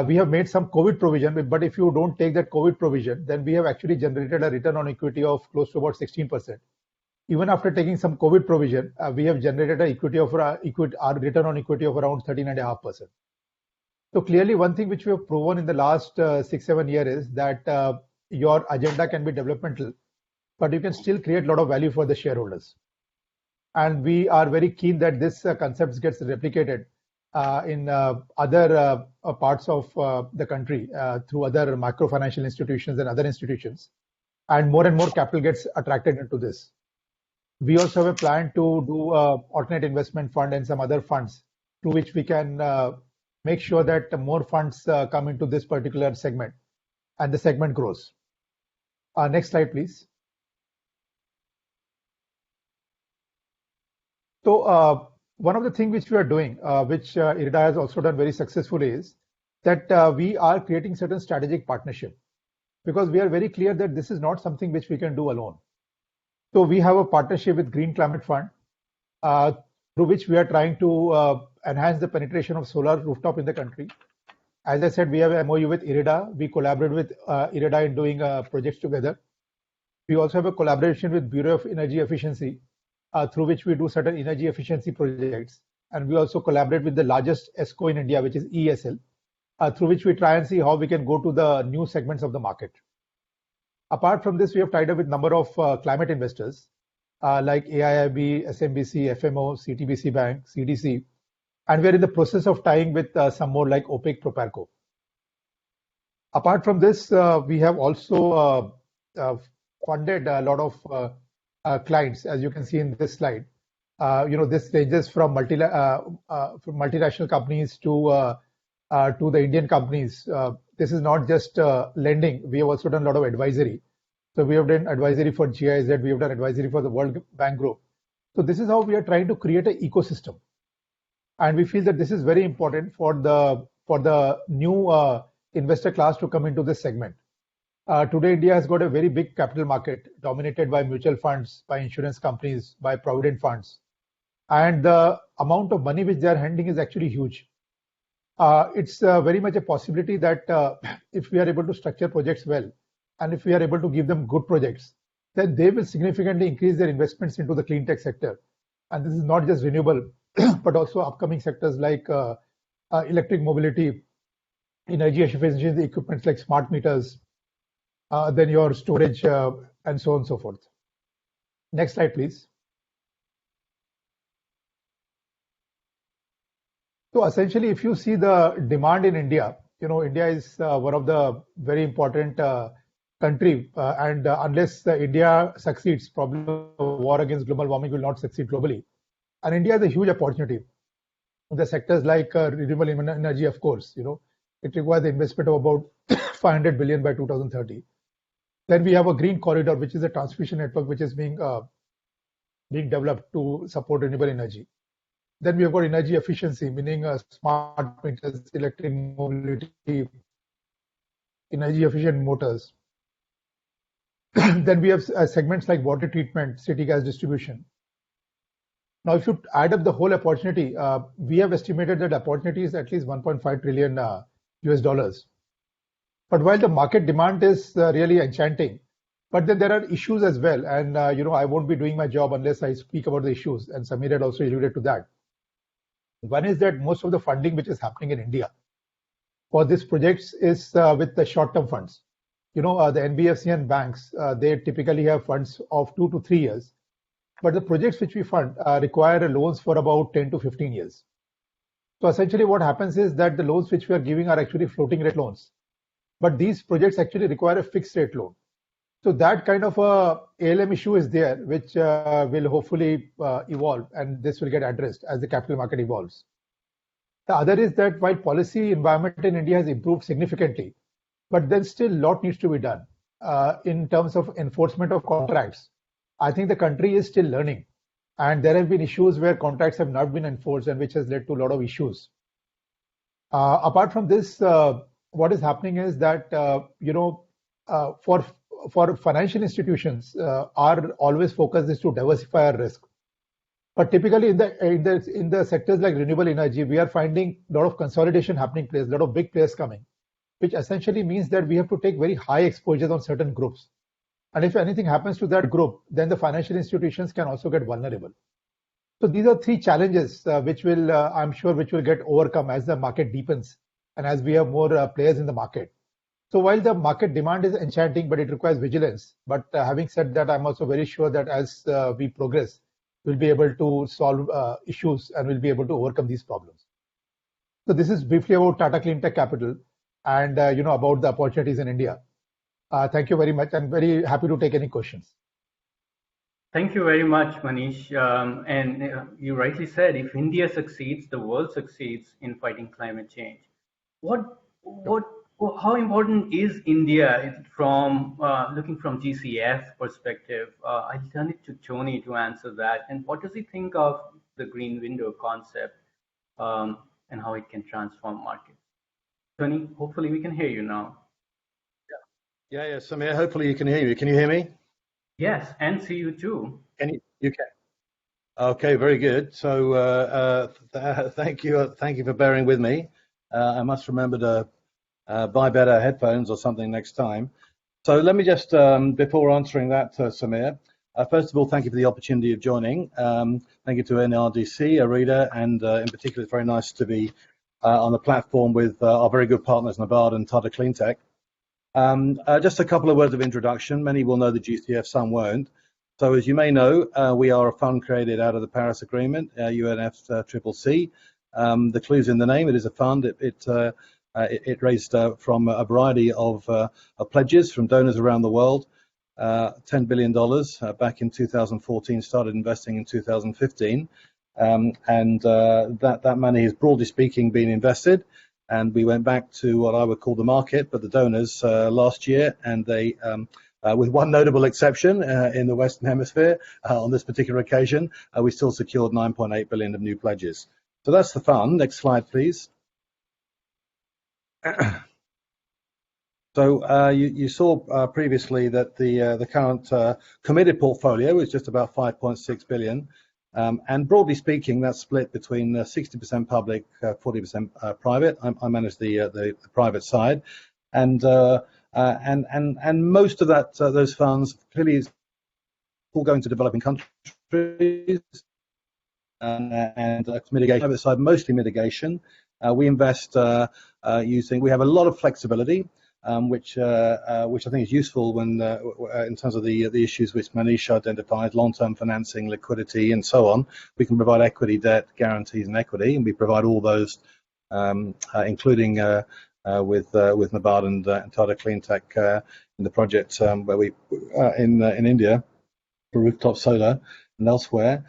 we have made some COVID provision, but if you don't take that COVID provision, then we have actually generated a return on equity of close to about 16%. Even after taking some COVID provision, we have generated an equity of our return on equity of around 13.5%. So clearly, one thing which we have proven in the last 6-7 years is that your agenda can be developmental, but you can still create a lot of value for the shareholders. And we are very keen that this concept gets replicated in other parts of the country through other microfinancial institutions and other institutions, and more capital gets attracted into this. We also have a plan to do alternate investment fund and some other funds through which we can make sure that more funds come into this particular segment and the segment grows. Next slide, please. So one of the things which we are doing, which IREDA has also done very successfully, is that we are creating certain strategic partnership, because we are very clear that this is not something which we can do alone. So we have a partnership with Green Climate Fund, through which we are trying to enhance the penetration of solar rooftop in the country. As I said, we have an MOU with IREDA. We collaborate with IREDA in doing projects together. We also have a collaboration with Bureau of Energy Efficiency, through which we do certain energy efficiency projects. And we also collaborate with the largest ESCO in India, which is ESL, through which we try and see how we can go to the new segments of the market. Apart from this, we have tied up with a number of climate investors like AIIB, SMBC, FMO, CTBC Bank, CDC, and we are in the process of tying with some more like OPEC, Proparco. Apart from this, we have also funded a lot of clients, as you can see in this slide. This ranges from multinational companies to the Indian companies. This is not just lending. We have also done a lot of advisory. So we have done advisory for GIZ. We have done advisory for the World Bank Group. So this is how we are trying to create an ecosystem. And we feel that this is very important for the new investor class to come into this segment. Today, India has got a very big capital market dominated by mutual funds, by insurance companies, by provident funds. And the amount of money which they are handling is actually huge. It's very much a possibility that if we are able to structure projects well, and if we are able to give them good projects, then they will significantly increase their investments into the clean tech sector. And this is not just renewable, but also upcoming sectors like electric mobility, energy efficiency equipments like smart meters, then your storage, and so on and so forth. Next slide, please. So essentially, if you see the demand in India, India is one of the very important country, and unless India succeeds, probably the war against global warming will not succeed globally. And India has a huge opportunity. The sectors like renewable energy, of course, it requires the investment of about 500 billion by 2030. Then we have a green corridor, which is a transmission network which is being developed to support renewable energy. Then we have got energy efficiency, meaning smart meters, electric mobility, energy efficient motors. Then we have segments like water treatment, city gas distribution. Now, if you add up the whole opportunity, we have estimated that opportunity is at least 1.5 trillion US dollars. But while the market demand is really enchanting, but then there are issues as well. And, I won't be doing my job unless I speak about the issues. And Samir had also alluded to that. One is that most of the funding which is happening in India for these projects is with the short-term funds. The NBFC and banks, they typically have funds of 2 to 3 years. But the projects which we fund require loans for about 10 to 15 years. So essentially what happens is that the loans which we are giving are actually floating rate loans. But these projects actually require a fixed rate loan. So that kind of a ALM issue is there, which will hopefully evolve, and this will get addressed as the capital market evolves. The other is that while policy environment in India has improved significantly, but then still a lot needs to be done in terms of enforcement of contracts. I think the country is still learning, and there have been issues where contracts have not been enforced, and which has led to a lot of issues. Apart from this, what is happening is that for financial institutions, our always focus is to diversify our risk. But typically in the sectors like renewable energy, we are finding a lot of consolidation happening place, a lot of big players coming, which essentially means that we have to take very high exposures on certain groups. And if anything happens to that group, then the financial institutions can also get vulnerable. So these are three challenges which will, I'm sure, which will get overcome as the market deepens and as we have more players in the market. So while the market demand is enchanting, but it requires vigilance. But having said that, I'm also very sure that as we progress, we'll be able to solve issues and we'll be able to overcome these problems. So this is briefly about Tata Clean Tech Capital and about the opportunities in India. Thank you very much. I'm very happy to take any questions. Thank you very much, Manish. You rightly said, if India succeeds, the world succeeds in fighting climate change. What, how important is India from looking from GCF perspective? I'll turn it to Tony to answer that. And what does he think of the green window concept and how it can transform markets? Tony, hopefully we can hear you now. Yeah, Samir, hopefully you can hear me. Can you hear me? Yes, and see you too. You can. Okay, very good. So thank you for bearing with me. I must remember to buy better headphones or something next time. So let me just, before answering that, Samir, first of all, thank you for the opportunity of joining. Thank you to NRDC, IREDA, and in particular, it's very nice to be on the platform with our very good partners, Nevada and Tata Cleantech. Just a couple of words of introduction. Many will know the GCF, some won't. So as you may know, we are a fund created out of the Paris Agreement, UNFCCC. The clue's in the name. It is a fund. It raised from a variety of pledges from donors around the world, $10 billion back in 2014, started investing in 2015. And that money is, broadly speaking, being invested. And we went back to what I would call the market, but the donors last year, and they, with one notable exception in the Western Hemisphere, on this particular occasion, we still secured 9.8 billion of new pledges. So that's the fund. Next slide, please. So you saw previously that the current committed portfolio is just about 5.6 billion. And broadly speaking, that's split between 60% public, 40% private. I manage the private side, and most of that those funds clearly is all going to developing countries and mitigation. Private side, mostly mitigation. We invest we have a lot of flexibility. Which I think is useful when in terms of the issues which Manish identified, long-term financing, liquidity, and so on. We can provide equity, debt, guarantees, and equity, and we provide all those, including with Nevada and Tata Cleantech in the project where we in India for rooftop solar and elsewhere.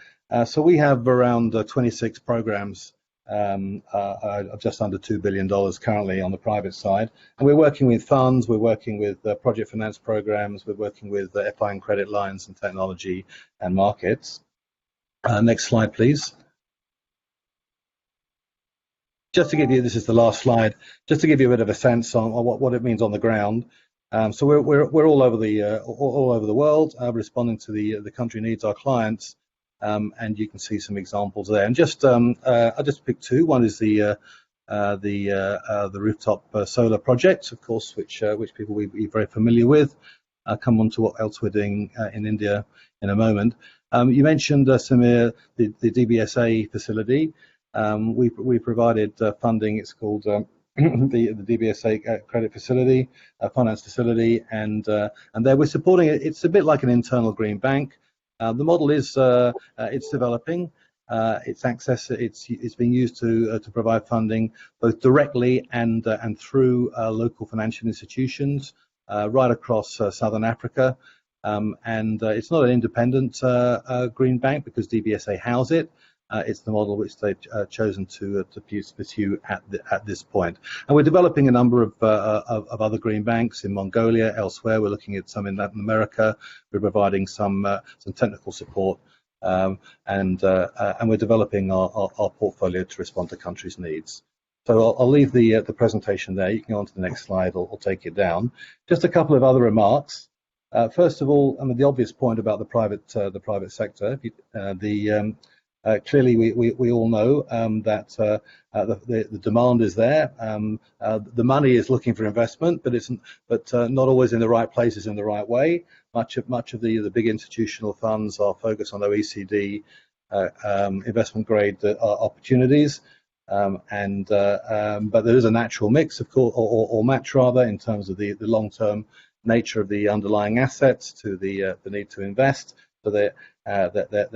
So we have around 26 programs. Just under $2 billion currently on the private side. And we're working with funds, we're working with project finance programs, we're working with FI and credit lines and technology and markets. Next slide, please. Just to give you, this is the last slide, just to give you a bit of a sense on what it means on the ground. So we're all over the world, responding to the country needs, our clients. And you can see some examples there. And just I'll just pick two. One is the rooftop solar project, of course, which people will be very familiar with. I'll come on to what else we're doing in India in a moment. You mentioned, Samir, the DBSA facility. We provided funding. It's called the DBSA credit facility, finance facility, and there we're supporting it. It's a bit like an internal green bank. The model is it's developing. It's being used to provide funding both directly and through local financial institutions right across Southern Africa. And it's not an independent green bank because DBSA house it. It's the model which they've chosen to pursue at this point. And we're developing a number of other green banks in Mongolia, elsewhere. We're looking at some in Latin America. We're providing some technical support, and we're developing our portfolio to respond to countries' needs. So I'll leave the presentation there. You can go on to the next slide or take it down. Just a couple of other remarks. First of all, I mean, the obvious point about the private sector. Clearly, we all know that the demand is there. The money is looking for investment, but not always in the right places in the right way. Much of the big institutional funds are focused on OECD investment grade opportunities, but there is a natural mix, of course, or match rather, in terms of the long-term nature of the underlying assets to the need to invest. So there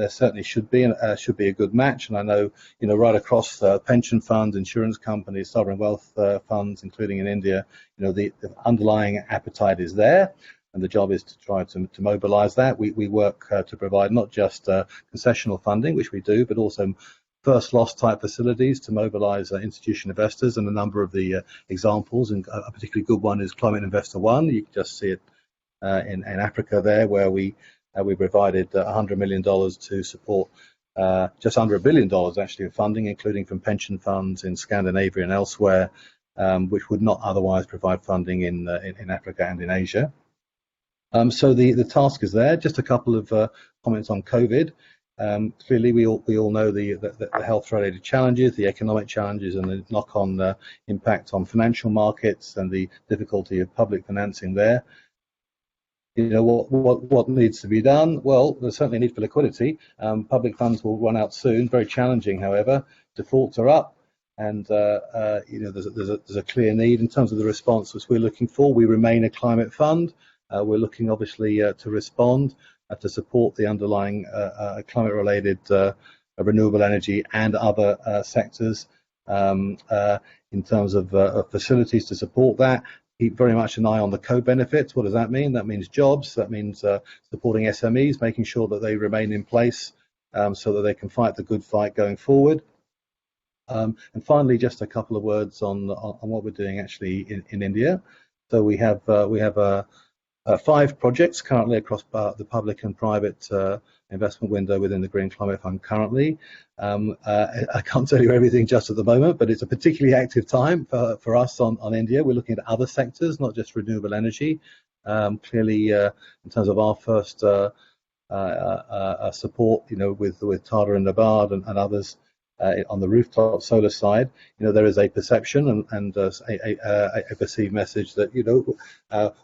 certainly should be a good match, and I know right across pension funds, insurance companies, sovereign wealth funds, including in India, the underlying appetite is there, and the job is to try to mobilise that. We work to provide not just concessional funding, which we do, but also first loss type facilities to mobilise institutional investors, and a number of the examples, and a particularly good one is Climate Investor One. You can just see it in Africa there, where we provided $100 million to support just under $1 billion actually of funding, including from pension funds in Scandinavia and elsewhere, which would not otherwise provide funding in Africa and in Asia. So the task is there. Just a couple of comments on COVID. Clearly, we all know the health-related challenges, the economic challenges, and the knock-on impact on financial markets, and the difficulty of public financing there. You know, what needs to be done? Well, there's certainly a need for liquidity. Public funds will run out soon. Very challenging, however. Defaults are up, and you know, there's a clear need in terms of the response which we're looking for. We remain a climate fund. We're looking obviously to respond to support the underlying climate-related renewable energy and other sectors in terms of facilities to support that. Keep very much an eye on the co-benefits. What does that mean? That means jobs. That means supporting SMEs, making sure that they remain in place so that they can fight the good fight going forward. And finally, just a couple of words on what we're doing actually in India. So we have 5 projects currently across the public and private investment window within the Green Climate Fund currently. I can't tell you everything just at the moment, but it's a particularly active time for us on India. We're looking at other sectors, not just renewable energy. Clearly, in terms of our first support, you know, with Tata and Nabard and others on the rooftop solar side, you know, there is a perception and a perceived message that, you know,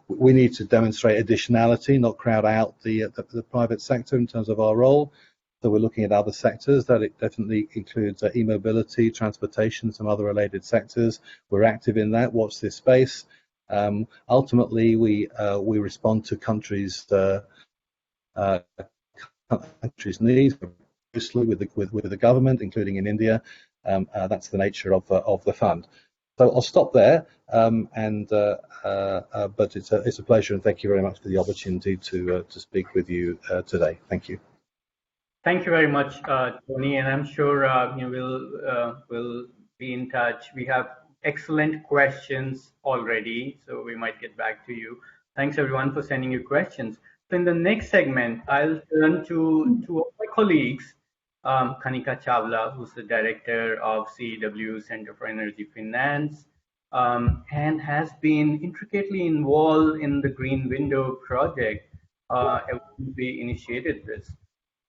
we need to demonstrate additionality, not crowd out the private sector in terms of our role. So we're looking at other sectors. That it definitely includes e-mobility, transportation, some other related sectors. We're active in that. Watch this space. Ultimately, we respond to countries' needs. With the government, including in India. That's the nature of the fund. So I'll stop there, but it's a pleasure, and thank you very much for the opportunity to speak with you today. Thank you. Thank you very much, Tony, and I'm sure you know, we'll be in touch. We have excellent questions already, so we might get back to you. Thanks everyone for sending your questions. So in the next segment, I'll turn to 2 of my colleagues. Kanika Chawla, who's the director of CEEW Centre for Energy Finance, and has been intricately involved in the Green Window project ever since we initiated this.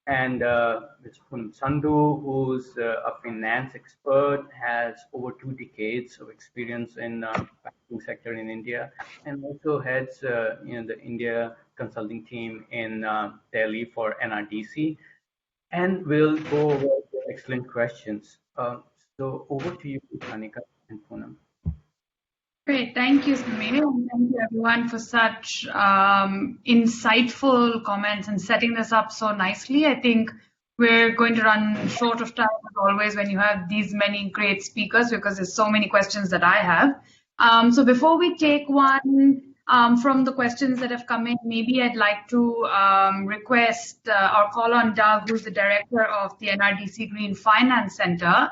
And Poonam Sandhu, who's a finance expert, has over 2 decades of experience in the banking sector in India, and also heads you know, the India consulting team in Delhi for NRDC. And we'll go over the excellent questions. So over to you, Kanika and Poonam. Great, thank you, Samir, and thank you everyone for such insightful comments and setting this up so nicely. I think we're going to run short of time as always when you have these many great speakers, because there's so many questions that I have. So before we take one from the questions that have come in, maybe I'd like to request or call on Doug, who's the director of the NRDC Green Finance Centre,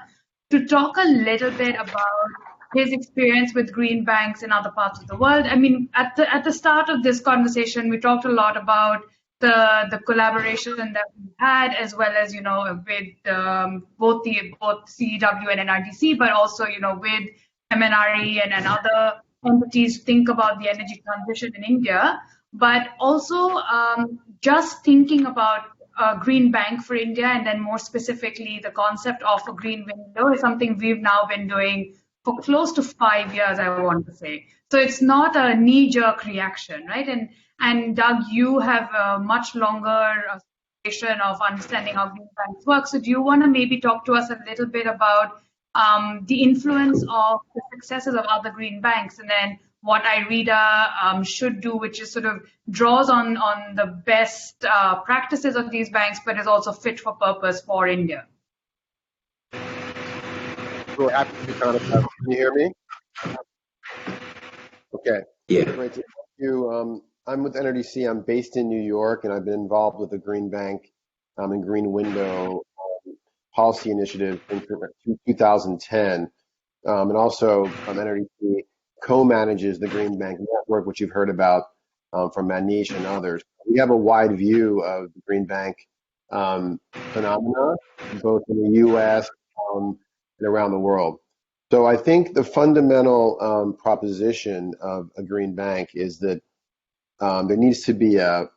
to talk a little bit about his experience with green banks in other parts of the world. I mean, at the start of this conversation, we talked a lot about the collaboration that we had, as well as, you know, with both CEEW and NRDC, but also, you know, with MNRE and other entities think about the energy transition in India, but also just thinking about a green bank for India, and then more specifically the concept of a green window is something we've now been doing for close to 5 years, I want to say. So it's not a knee-jerk reaction, right? And Doug, you have a much longer association of understanding how green banks work. So do you want to maybe talk to us a little bit about the influence of the successes of other green banks, and then what IREDA should do, which is sort of draws on the best practices of these banks, but is also fit for purpose for India? Really happy to be kind of. Can you hear me? Okay. Yeah. Great to thank you, I'm with NRDC. I'm based in New York, and I've been involved with the Green Bank and Green Window policy initiative since 2010. And also, NRDC co-manages the Green Bank Network, which you've heard about from Manish and others. We have a wide view of the Green Bank phenomena, both in the U.S. And around the world. So I think the fundamental proposition of a green bank is that there needs to be an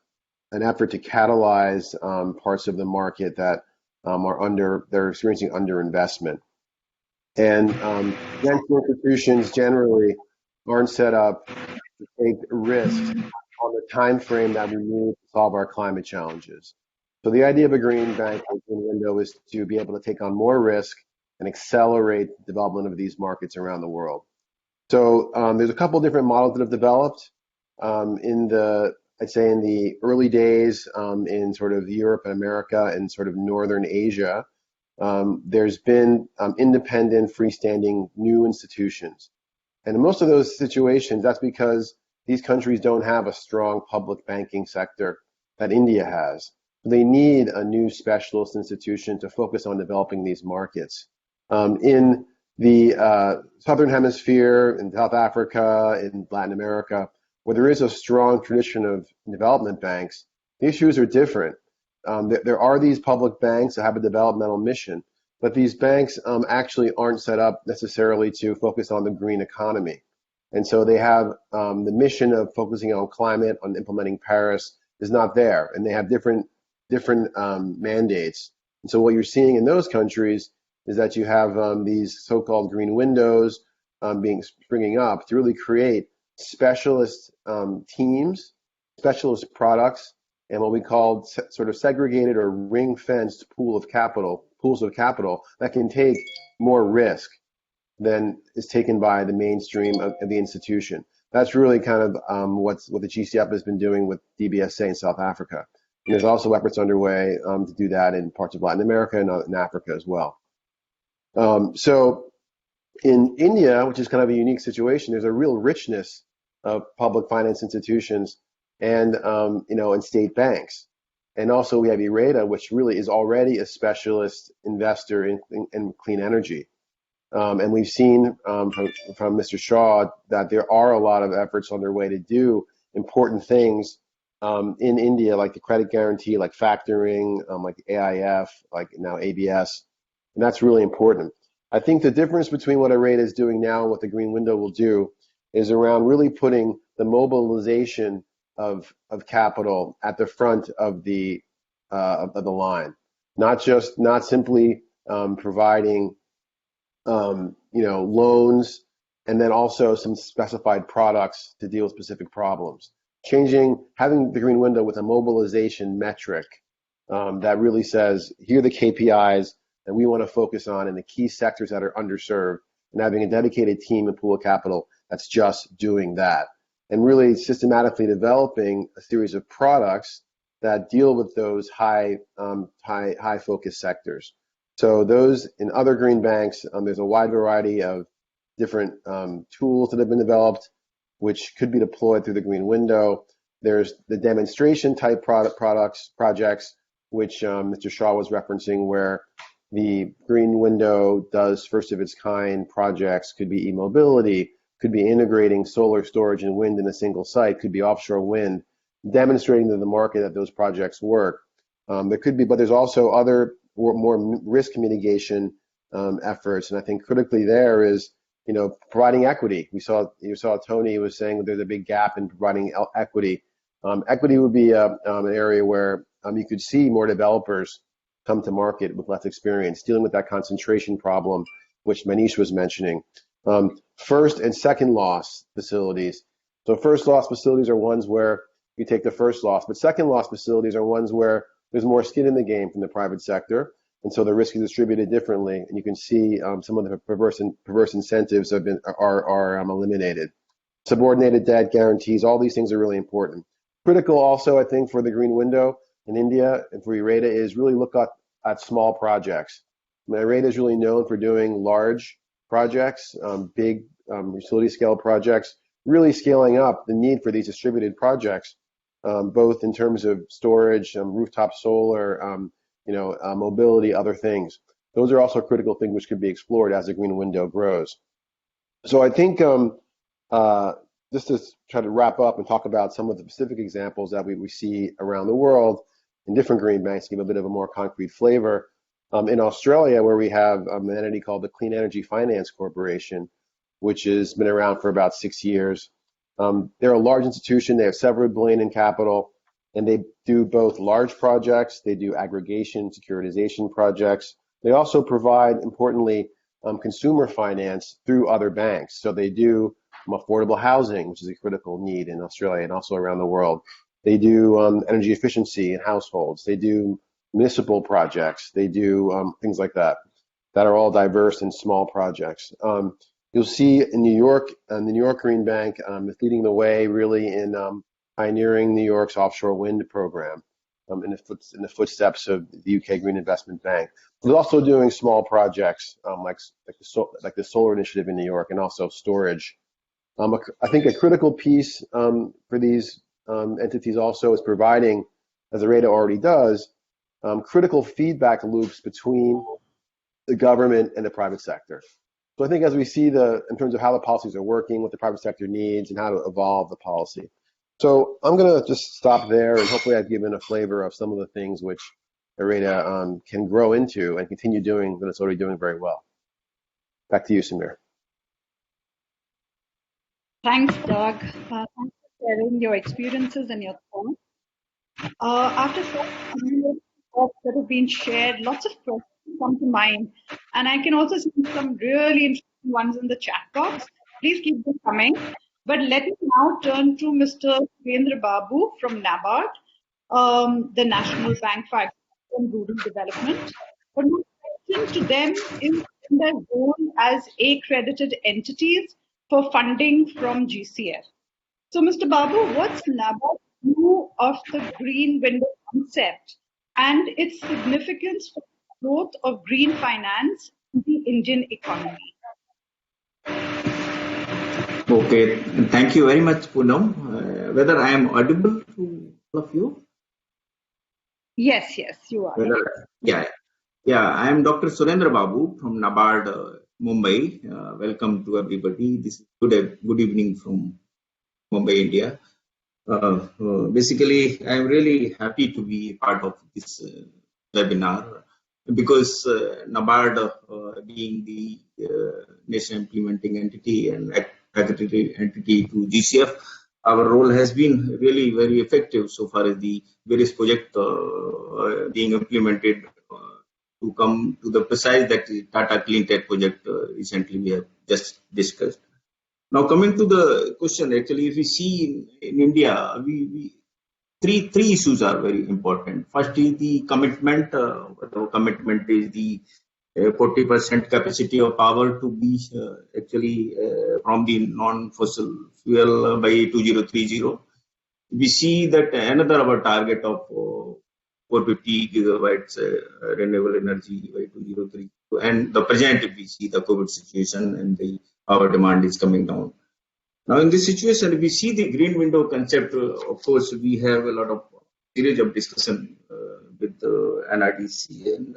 effort to catalyze parts of the market that they're experiencing underinvestment. And financial institutions generally aren't set up to take risks on the time frame that we need to solve our climate challenges. So the idea of a green bank or green window is to be able to take on more risk and accelerate the development of these markets around the world. So there's a couple different models that have developed I'd say in the early days in sort of Europe and America and sort of Northern Asia. There's been independent, freestanding new institutions. And in most of those situations, that's because these countries don't have a strong public banking sector that India has. They need a new specialist institution to focus on developing these markets. In the Southern Hemisphere, in South Africa, in Latin America, where there is a strong tradition of development banks, the issues are different. There are these public banks that have a developmental mission, but these banks actually aren't set up necessarily to focus on the green economy. And so they have the mission of focusing on climate, on implementing Paris is not there, and they have different mandates. And so what you're seeing in those countries is that you have these so-called green windows springing up to really create specialist teams, specialist products, and what we call sort of segregated or ring-fenced pools of capital that can take more risk than is taken by the mainstream of the institution. That's really kind of what the GCF has been doing with DBSA in South Africa. And there's also efforts underway to do that in parts of Latin America and in Africa as well. So in India, which is kind of a unique situation, there's a real richness of public finance institutions and and state banks. And also we have IREDA, which really is already a specialist investor in clean energy. And we've seen from Mr. Shaw that there are a lot of efforts underway to do important things in India, like the credit guarantee, like factoring, like AIF, like now ABS. And that's really important. I think the difference between what IREDA is doing now and what the Green Window will do is around really putting the mobilization of capital at the front of the line, not simply providing loans and then also some specified products to deal with specific problems. Having the Green Window with a mobilization metric that really says, here are the KPIs that we want to focus on in the key sectors that are underserved, and having a dedicated team and pool of capital that's just doing that, and really systematically developing a series of products that deal with those high focus sectors. So those in other green banks, there's a wide variety of different tools that have been developed, which could be deployed through the Green Window. There's the demonstration type projects, which Mr. Shaw was referencing, where the Green Window does first of its kind projects, could be e-mobility, could be integrating solar storage and wind in a single site, could be offshore wind, demonstrating to the market that those projects work. There could be, but there's also other more risk mitigation efforts, and I think critically there is, providing equity. You saw Tony was saying that there's a big gap in providing equity. Equity would be an area where you could see more developers come to market with less experience, dealing with that concentration problem, which Manish was mentioning. First and second loss facilities. So first loss facilities are ones where you take the first loss, but second loss facilities are ones where there's more skin in the game from the private sector, and so the risk is distributed differently, and you can see some of the perverse incentives are eliminated. Subordinated debt guarantees, all these things are really important. Critical also, I think, for the Green Window in India and for IREDA is really look at small projects. IREDA is really known for doing large projects, big utility scale projects, really scaling up the need for these distributed projects, both in terms of storage, rooftop solar, mobility, other things. Those are also critical things which could be explored as the green window grows. So I think just to try to wrap up and talk about some of the specific examples that we see around the world in different green banks, give a bit of a more concrete flavor. In Australia, where we have an entity called the Clean Energy Finance Corporation, which has been around for about 6 years. They're a large institution. They have several billion in capital, and they do both large projects. They do aggregation, securitization projects. They also provide, importantly, consumer finance through other banks. So they do affordable housing, which is a critical need in Australia and also around the world. They do energy efficiency in households. They do municipal projects. They do things like that are all diverse and small projects. You'll see in New York, the New York Green Bank is leading the way really in pioneering New York's offshore wind program in the footsteps of the UK Green Investment Bank. We're also doing small projects like the solar initiative in New York and also storage. I think a critical piece for these entities also is providing, as IREDA already does, critical feedback loops between the government and the private sector. So I think as we see in terms of how the policies are working, what the private sector needs, and how to evolve the policy. So I'm going to just stop there, and hopefully I've given a flavor of some of the things which IREDA can grow into and continue doing that it's already doing very well. Back to you, Samir. Thanks, Doug. Thanks for sharing your experiences and your thoughts. After thoughts that have been shared, lots of questions come to mind, and I can also see some really interesting ones in the chat box. Please keep them coming. But let me now turn to Mr. Surendra Babu from NABARD, the National Bank for Agriculture and Rural Development. But my question to them is in their role as accredited entities for funding from GCF. So, Mr. Babu, what's NABARD's view of the green window concept and its significance for the growth of green finance in the Indian economy? Okay, thank you very much, Poonam. Whether I am audible to all of you? Yes, you are. I am Dr. Surendra Babu from NABARD, Mumbai. Welcome to everybody. This is good evening from Mumbai, India. Basically, I am really happy to be part of this webinar because NABARD being the national implementing entity and accredited entity to GCF, our role has been really very effective so far as the various projects being implemented to come to the precise that Tata Clean Tech project recently we have just discussed. Now coming to the question, actually, if we see in India, three issues are very important. First is the commitment. The commitment is the 40% capacity of power to be actually from the non-fossil fuel by 2030. We see that another our target of 450 gigawatts renewable energy by 2030. And the present, we see the COVID situation and the power demand is coming down. Now, in this situation, we see the green window concept. Of course, we have a lot of series of discussion with NRDC and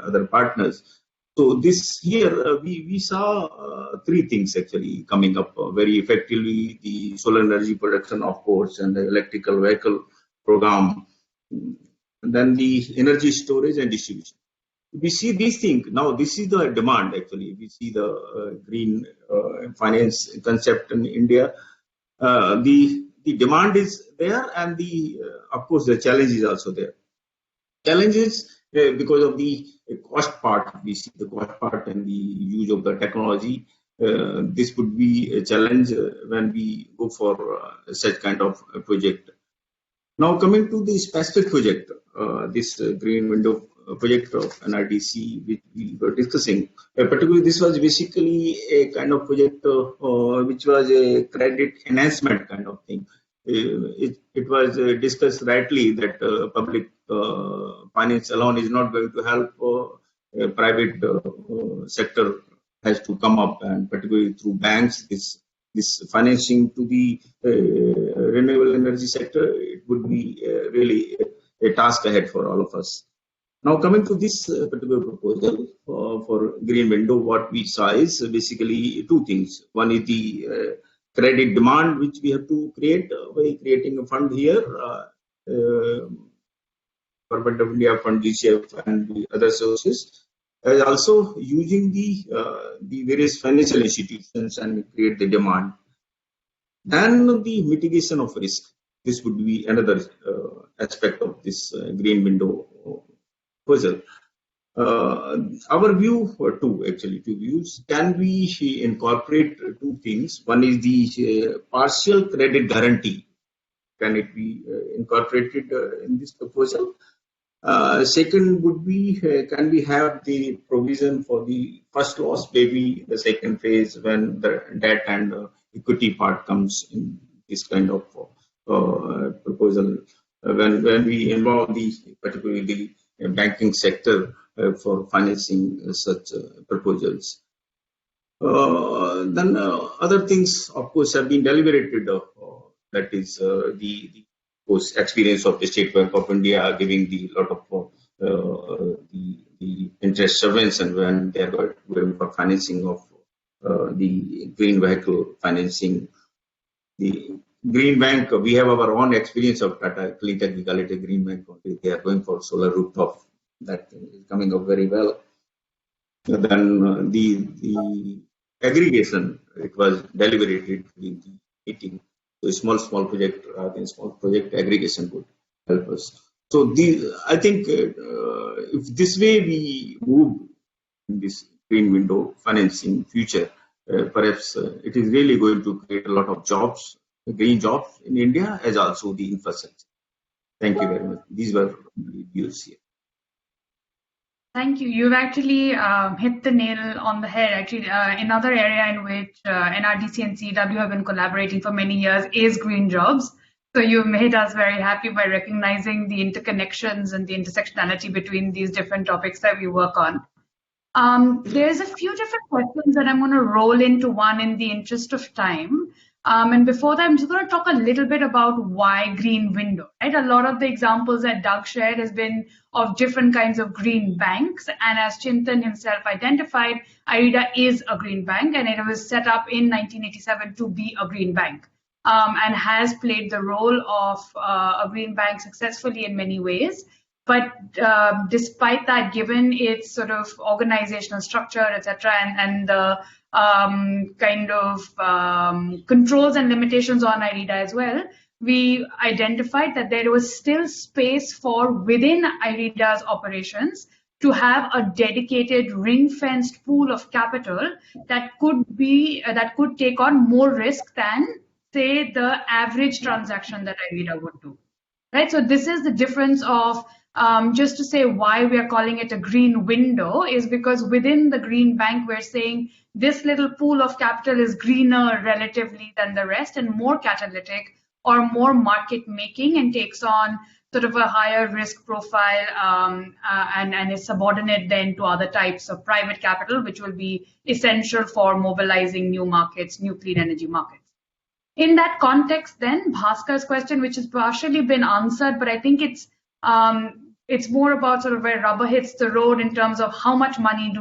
other partners. So this here, we saw three things actually coming up very effectively: the solar energy production, of course, and the electrical vehicle program, and then the energy storage and distribution. We see these things now. This is the demand actually. We see the green finance concept in India. The demand is there, and of course the challenge is also there. Challenges because of the cost part. We see the cost part and the use of the technology. This would be a challenge when we go for such kind of a project. Now coming to the specific project, this green window project of NRDC which we were discussing. Particularly, this was basically a kind of project which was a credit enhancement kind of thing. It was discussed rightly that public finance alone is not going to help. Private sector has to come up, and particularly through banks, this this financing to the renewable energy sector, it would be really a task ahead for all of us. Now, coming to this particular proposal for green window, what we saw is basically two things. One is the credit demand, which we have to create by creating a fund here, Government of India Fund, GCF, and the other sources. Also using the various financial institutions and create the demand. And the mitigation of risk. This would be another aspect of this green window proposal. Our view, or two views, can we incorporate two things? One is the partial credit guarantee. Can it be incorporated in this proposal? Second would be, can we have the provision for the first loss, maybe the second phase when the debt and equity part comes in this kind of proposal, when we involve particularly the banking sector for financing such proposals. Then other things, of course, have been deliberated. That is the experience of the State Bank of India giving the lot of the interest subvention when they are going for financing of the green vehicle financing. The Green Bank, we have our own experience of Tata Cleantech, we call it a Green Bank. They are going for solar rooftop. That is coming up very well. Then the aggregation, it was deliberated in the meeting. So small project, small project aggregation would help us. So I think if this way we move in this green window financing future, perhaps it is really going to create a lot of jobs, green jobs in India, as also the infrastructure. Thank you very much. These were my views here. Thank you. You've actually hit the nail on the head. Actually, another area in which NRDC and CEEW have been collaborating for many years is green jobs. So you've made us very happy by recognizing the interconnections and the intersectionality between these different topics that we work on. There's a few different questions that I'm going to roll into one in the interest of time. And before that, I'm just going to talk a little bit about why green window, right? A lot of the examples that Doug shared has been of different kinds of green banks. And as Chintan himself identified, IREDA is a green bank, and it was set up in 1987 to be a green bank, and has played the role of a green bank successfully in many ways. But despite that, given its sort of organizational structure, etc., and the kind of controls and limitations on IREDA as well, we identified that there was still space for within IREDA's operations to have a dedicated ring-fenced pool of capital that could take on more risk than, say, the average transaction that IREDA would do. Right. So this is the difference of just to say why we are calling it a green window is because within the green bank, we're saying this little pool of capital is greener relatively than the rest and more catalytic or more market making and takes on sort of a higher risk profile and is subordinate then to other types of private capital, which will be essential for mobilizing new markets, new clean energy markets. In that context, then, Bhaskar's question, which has partially been answered, but I think it's more about sort of where rubber hits the road in terms of how much money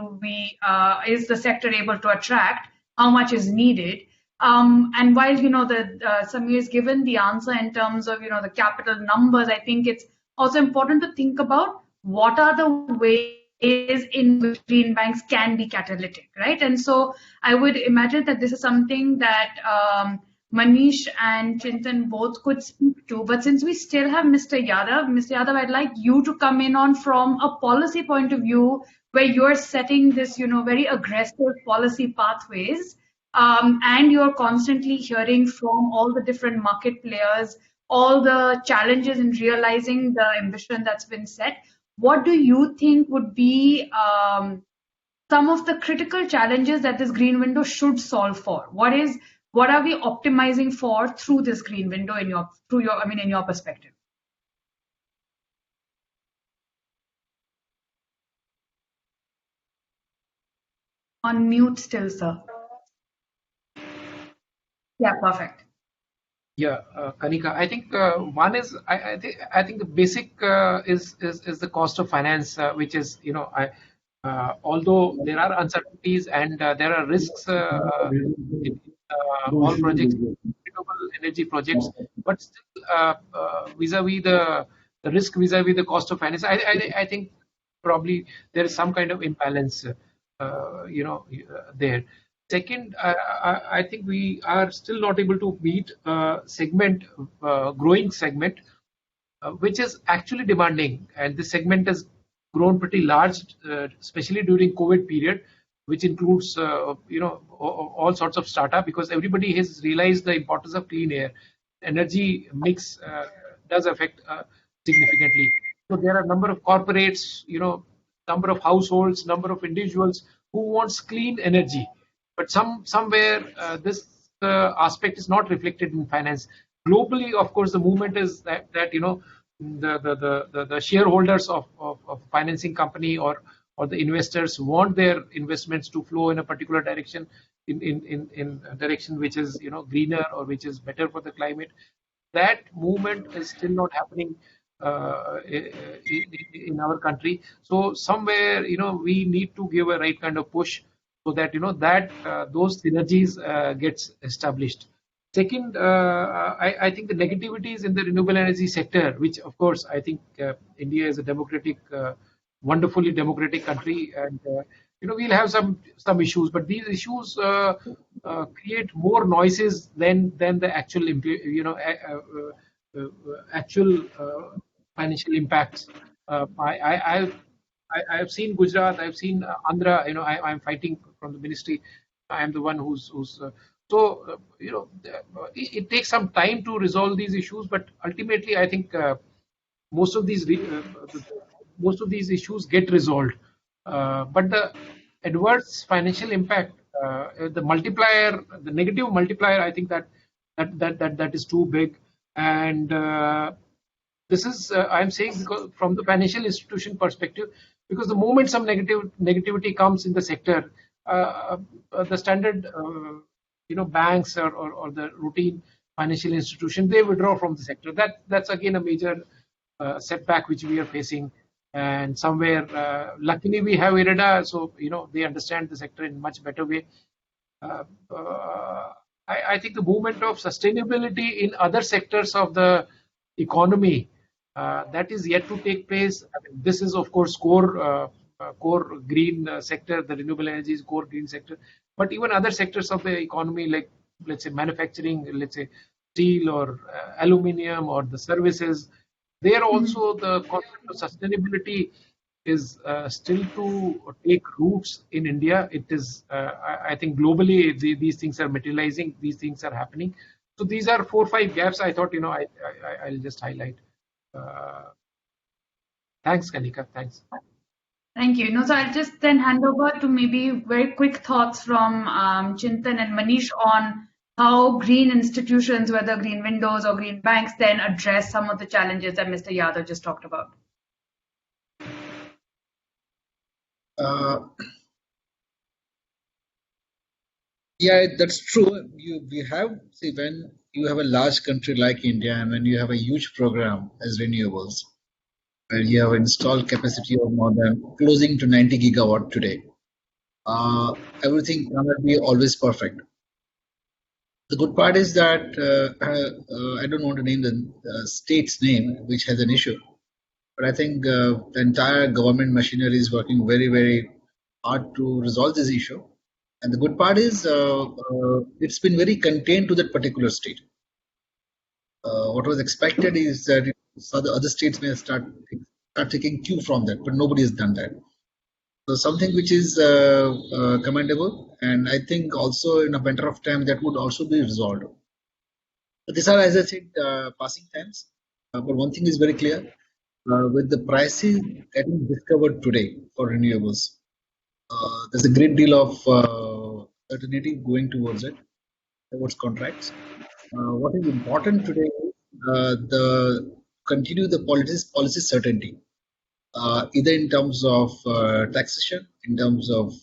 is the sector able to attract, how much is needed. And while, Samir's given the answer in terms of, the capital numbers, I think it's also important to think about what are the ways in which green banks can be catalytic, right? And so I would imagine that this is something that Manish and Chintan both could speak to, but since we still have Mr. Yadav, I'd like you to come in on from a policy point of view where you're setting this, very aggressive policy pathways, and you're constantly hearing from all the different market players, all the challenges in realizing the ambition that's been set. What do you think would be some of the critical challenges that this green window should solve for? What are we optimizing for through this green window in your perspective? On mute still, sir. Yeah, perfect. Yeah, Kanika, I think one is I think the basic is the cost of finance, which is although there are uncertainties and there are risks in all projects, renewable energy projects, but still vis-a-vis the risk vis-a-vis the cost of finance, I think probably there is some kind of imbalance, there. Second, I think we are still not able to meet growing segment, which is actually demanding, and this segment has grown pretty large, especially during COVID period, which includes all sorts of startup, because everybody has realized the importance of clean air. Energy mix does affect significantly. So there are a number of corporates, number of households, number of individuals who wants clean energy, but somewhere this aspect is not reflected in finance. Globally, of course, the movement is that the shareholders of financing company or the investors want their investments to flow in a particular direction, in a direction which is greener or which is better for the climate. That movement is still not happening in our country. So somewhere we need to give a right kind of push so that those synergies gets established. Second, I think the negativities in the renewable energy sector, which of course I think India is a democratic, wonderfully democratic country, and we'll have some issues, but these issues create more noises than the actual actual financial impacts. I've seen Gujarat, I've seen Andhra. I'm fighting from the ministry. I am the one who's it takes some time to resolve these issues, but ultimately I think most of these issues get resolved. But the adverse financial impact, the multiplier, the negative multiplier, I think that is too big. And this is I'm saying because from the financial institution perspective, because the moment some negativity comes in the sector, the standard banks or the routine financial institution, they withdraw from the sector. That's again a major setback which we are facing. And somewhere luckily we have IREDA, so they understand the sector in much better way. I think the movement of sustainability in other sectors of the economy, that is yet to take place. I mean, this is of course core green sector. The renewable energy is core green sector, but even other sectors of the economy, like let's say manufacturing, let's say steel or aluminium or the services, there also the concept of sustainability is still to take roots in India. It is, I think globally these things are materializing, these things are happening. So these are 4 or 5 gaps I thought I'll just highlight. Thanks, Kanika. Thanks. Thank you. So I'll just then hand over to maybe very quick thoughts from Chintan and Manish on how green institutions, whether green windows or green banks, then address some of the challenges that Mr. Yadav just talked about. Yeah, that's true. When you have a large country like India and when you have a huge program as renewables, where you have installed capacity of more than closing to 90 gigawatt today, everything cannot be always perfect. The good part is that I don't want to name the state's name, which has an issue, but I think the entire government machinery is working very, very hard to resolve this issue. And the good part is it's been very contained to that particular state. What was expected is that the other states may start taking cue from that, but nobody has done that. So something which is commendable, and I think also in a matter of time that would also be resolved. But these are, as I said, passing times. But one thing is very clear: with the prices getting discovered today for renewables, there's a great deal of certainty going towards contracts. What is important today is continue the policy certainty, either in terms of taxation, in terms of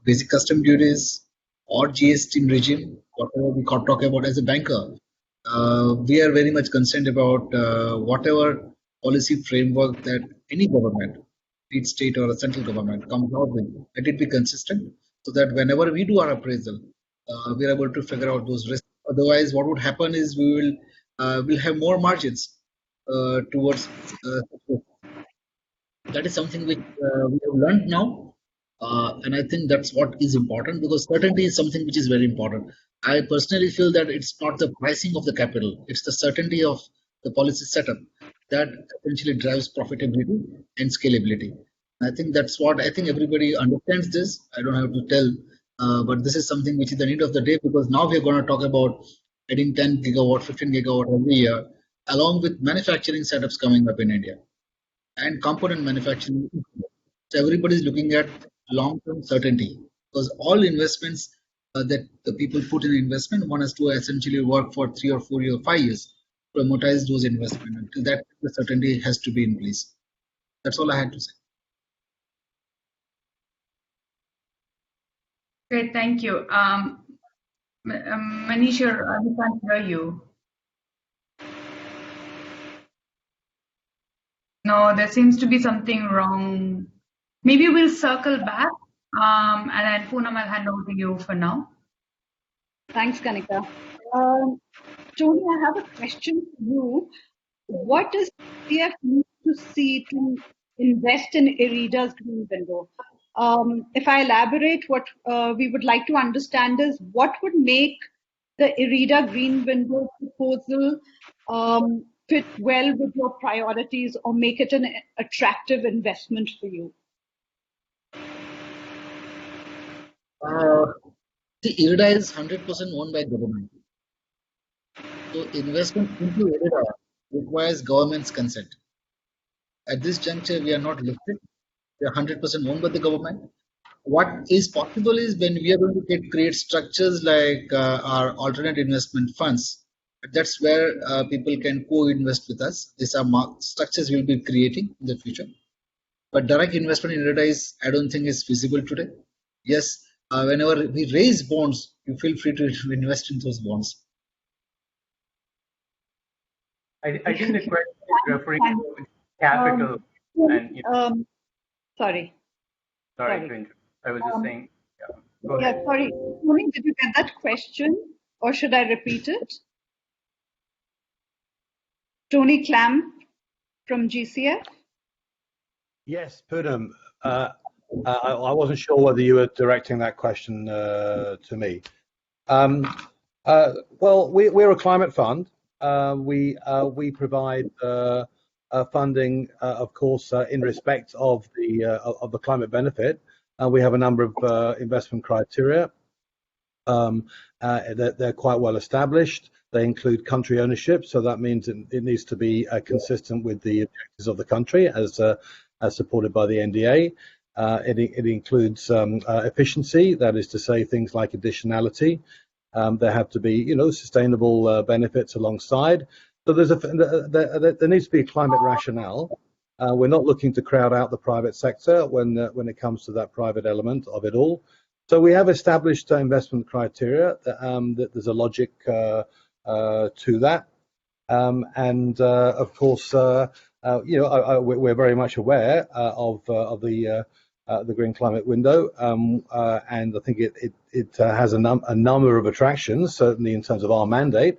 basic custom duties, or GST regime, whatever we talk about as a banker, we are very much concerned about whatever policy framework that any government, be it state or a central government, comes out with, let it be consistent, so that whenever we do our appraisal, we are able to figure out those risks. Otherwise, what would happen is will have more margins towards that is something which we have learned now, and I think that's what is important, because certainty is something which is very important. I personally feel that it's not the pricing of the capital, it's the certainty of the policy setup that essentially drives profitability and scalability. I think that's what I think everybody understands this. I don't have to tell, but this is something which is the need of the day, because now we're going to talk about adding 10 gigawatt, 15 gigawatt every year, along with manufacturing setups coming up in India and component manufacturing. So everybody is looking at long-term certainty, because all investments that the people put in investment, one has to essentially work for 3 or 4 years, 5 years to amortize those investments. Until that, the certainty has to be in place. That's all I had to say. Great, thank you. Manish, we can't hear you. No, there seems to be something wrong. Maybe we'll circle back, and then Poonam, I'll hand over to you for now. Thanks, Kanika. Tony, I have a question for you. What does CEEW need to see to invest in IREDA's green window? If I elaborate, what we would like to understand is what would make the IREDA green window proposal fit well with your priorities or make it an attractive investment for you? The IREDA is 100% owned by government. So investment into IREDA requires government's consent. At this juncture, we are not listed. We are 100% owned by the government. What is possible is when we are going to create structures like our alternate investment funds, that's where people can co-invest with us. These are structures we'll be creating in the future. But direct investment in IREDA is, I don't think, is feasible today. Yes, whenever we raise bonds, you feel free to invest in those bonds. I think the question is referring to capital and sorry. I was just saying. Yeah, sorry. Tony, did you get that question, or should I repeat it? Tony Clam from GCF. Yes, Poonam. I wasn't sure whether you were directing that question to me. Well, we're a climate fund. We provide funding, of course, in respect of the climate benefit. We have a number of investment criteria. They're quite well established. They include country ownership, so that means it needs to be consistent with the objectives of the country as supported by the NDA. It includes efficiency, that is to say things like additionality. There have to be, sustainable benefits alongside. So there needs to be a climate rationale. We're not looking to crowd out the private sector when it comes to that private element of it all. So we have established investment criteria that there's a logic to that, and of course, we're very much aware of the green climate window, and I think it has a number of attractions, certainly in terms of our mandate,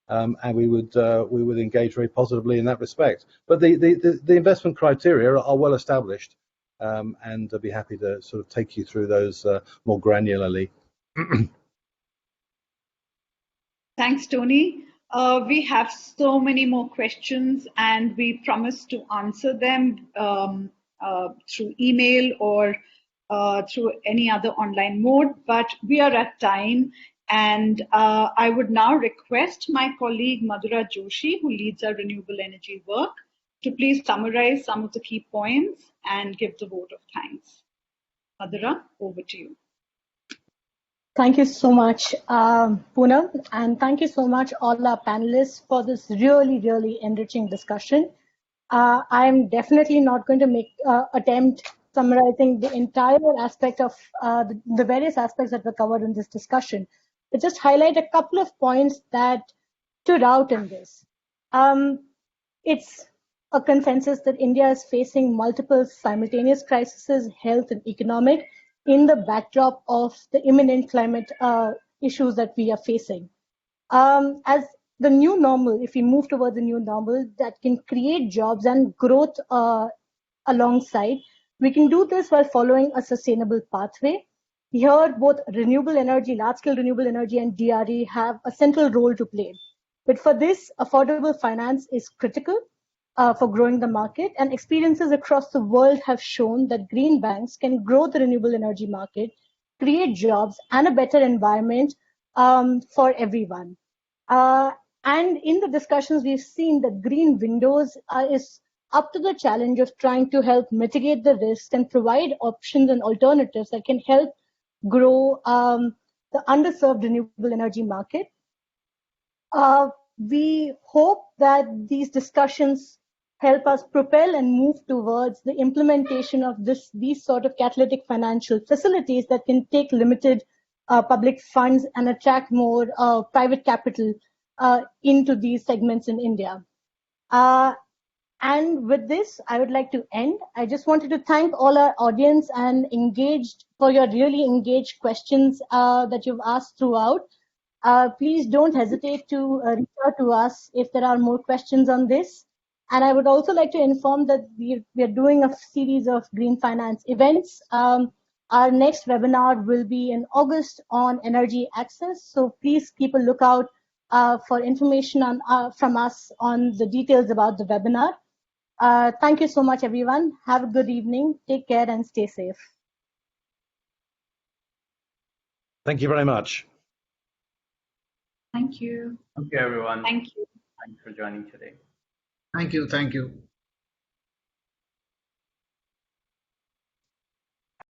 and we would engage very positively in that respect. But the investment criteria are well established, and I'd be happy to sort of take you through those more granularly. Thanks, Tony. We have so many more questions, and we promise to answer them through email or through any other online mode, but we are at time. And I would now request my colleague Madhura Joshi, who leads our renewable energy work, to please summarize some of the key points and give the vote of thanks. Madhura, over to you. Thank you so much, Poonam, and thank you so much all our panelists for this really, really enriching discussion. I'm definitely not going to make attempt summarizing the entire aspect of the various aspects that were covered in this discussion. but just highlight a couple of points that stood out in this. It's a consensus that India is facing multiple simultaneous crises, health and economic, in the backdrop of the imminent climate issues that we are facing. As the new normal, if we move towards a new normal that can create jobs and growth alongside, we can do this while following a sustainable pathway. Here, both renewable energy, large-scale renewable energy and DRE have a central role to play. But for this, affordable finance is critical for growing the market, and experiences across the world have shown that green banks can grow the renewable energy market, create jobs and a better environment for everyone. And in the discussions, we've seen that Green Windows is up to the challenge of trying to help mitigate the risks and provide options and alternatives that can help grow the underserved renewable energy market. We hope that these discussions help us propel and move towards the implementation of these sort of catalytic financial facilities that can take limited public funds and attract more private capital into these segments in India. And with this, I would like to end. I just wanted to thank all our audience and engaged for your really engaged questions that you've asked throughout. Please don't hesitate to reach out to us if there are more questions on this. And I would also like to inform that we are doing a series of green finance events. Our next webinar will be in August on energy access. So please keep a lookout for information from us on the details about the webinar. Thank you so much, everyone. Have a good evening. Take care and stay safe. Thank you very much. Thank you. Okay, everyone. Thank you. Thanks for joining today. Thank you. Thank you.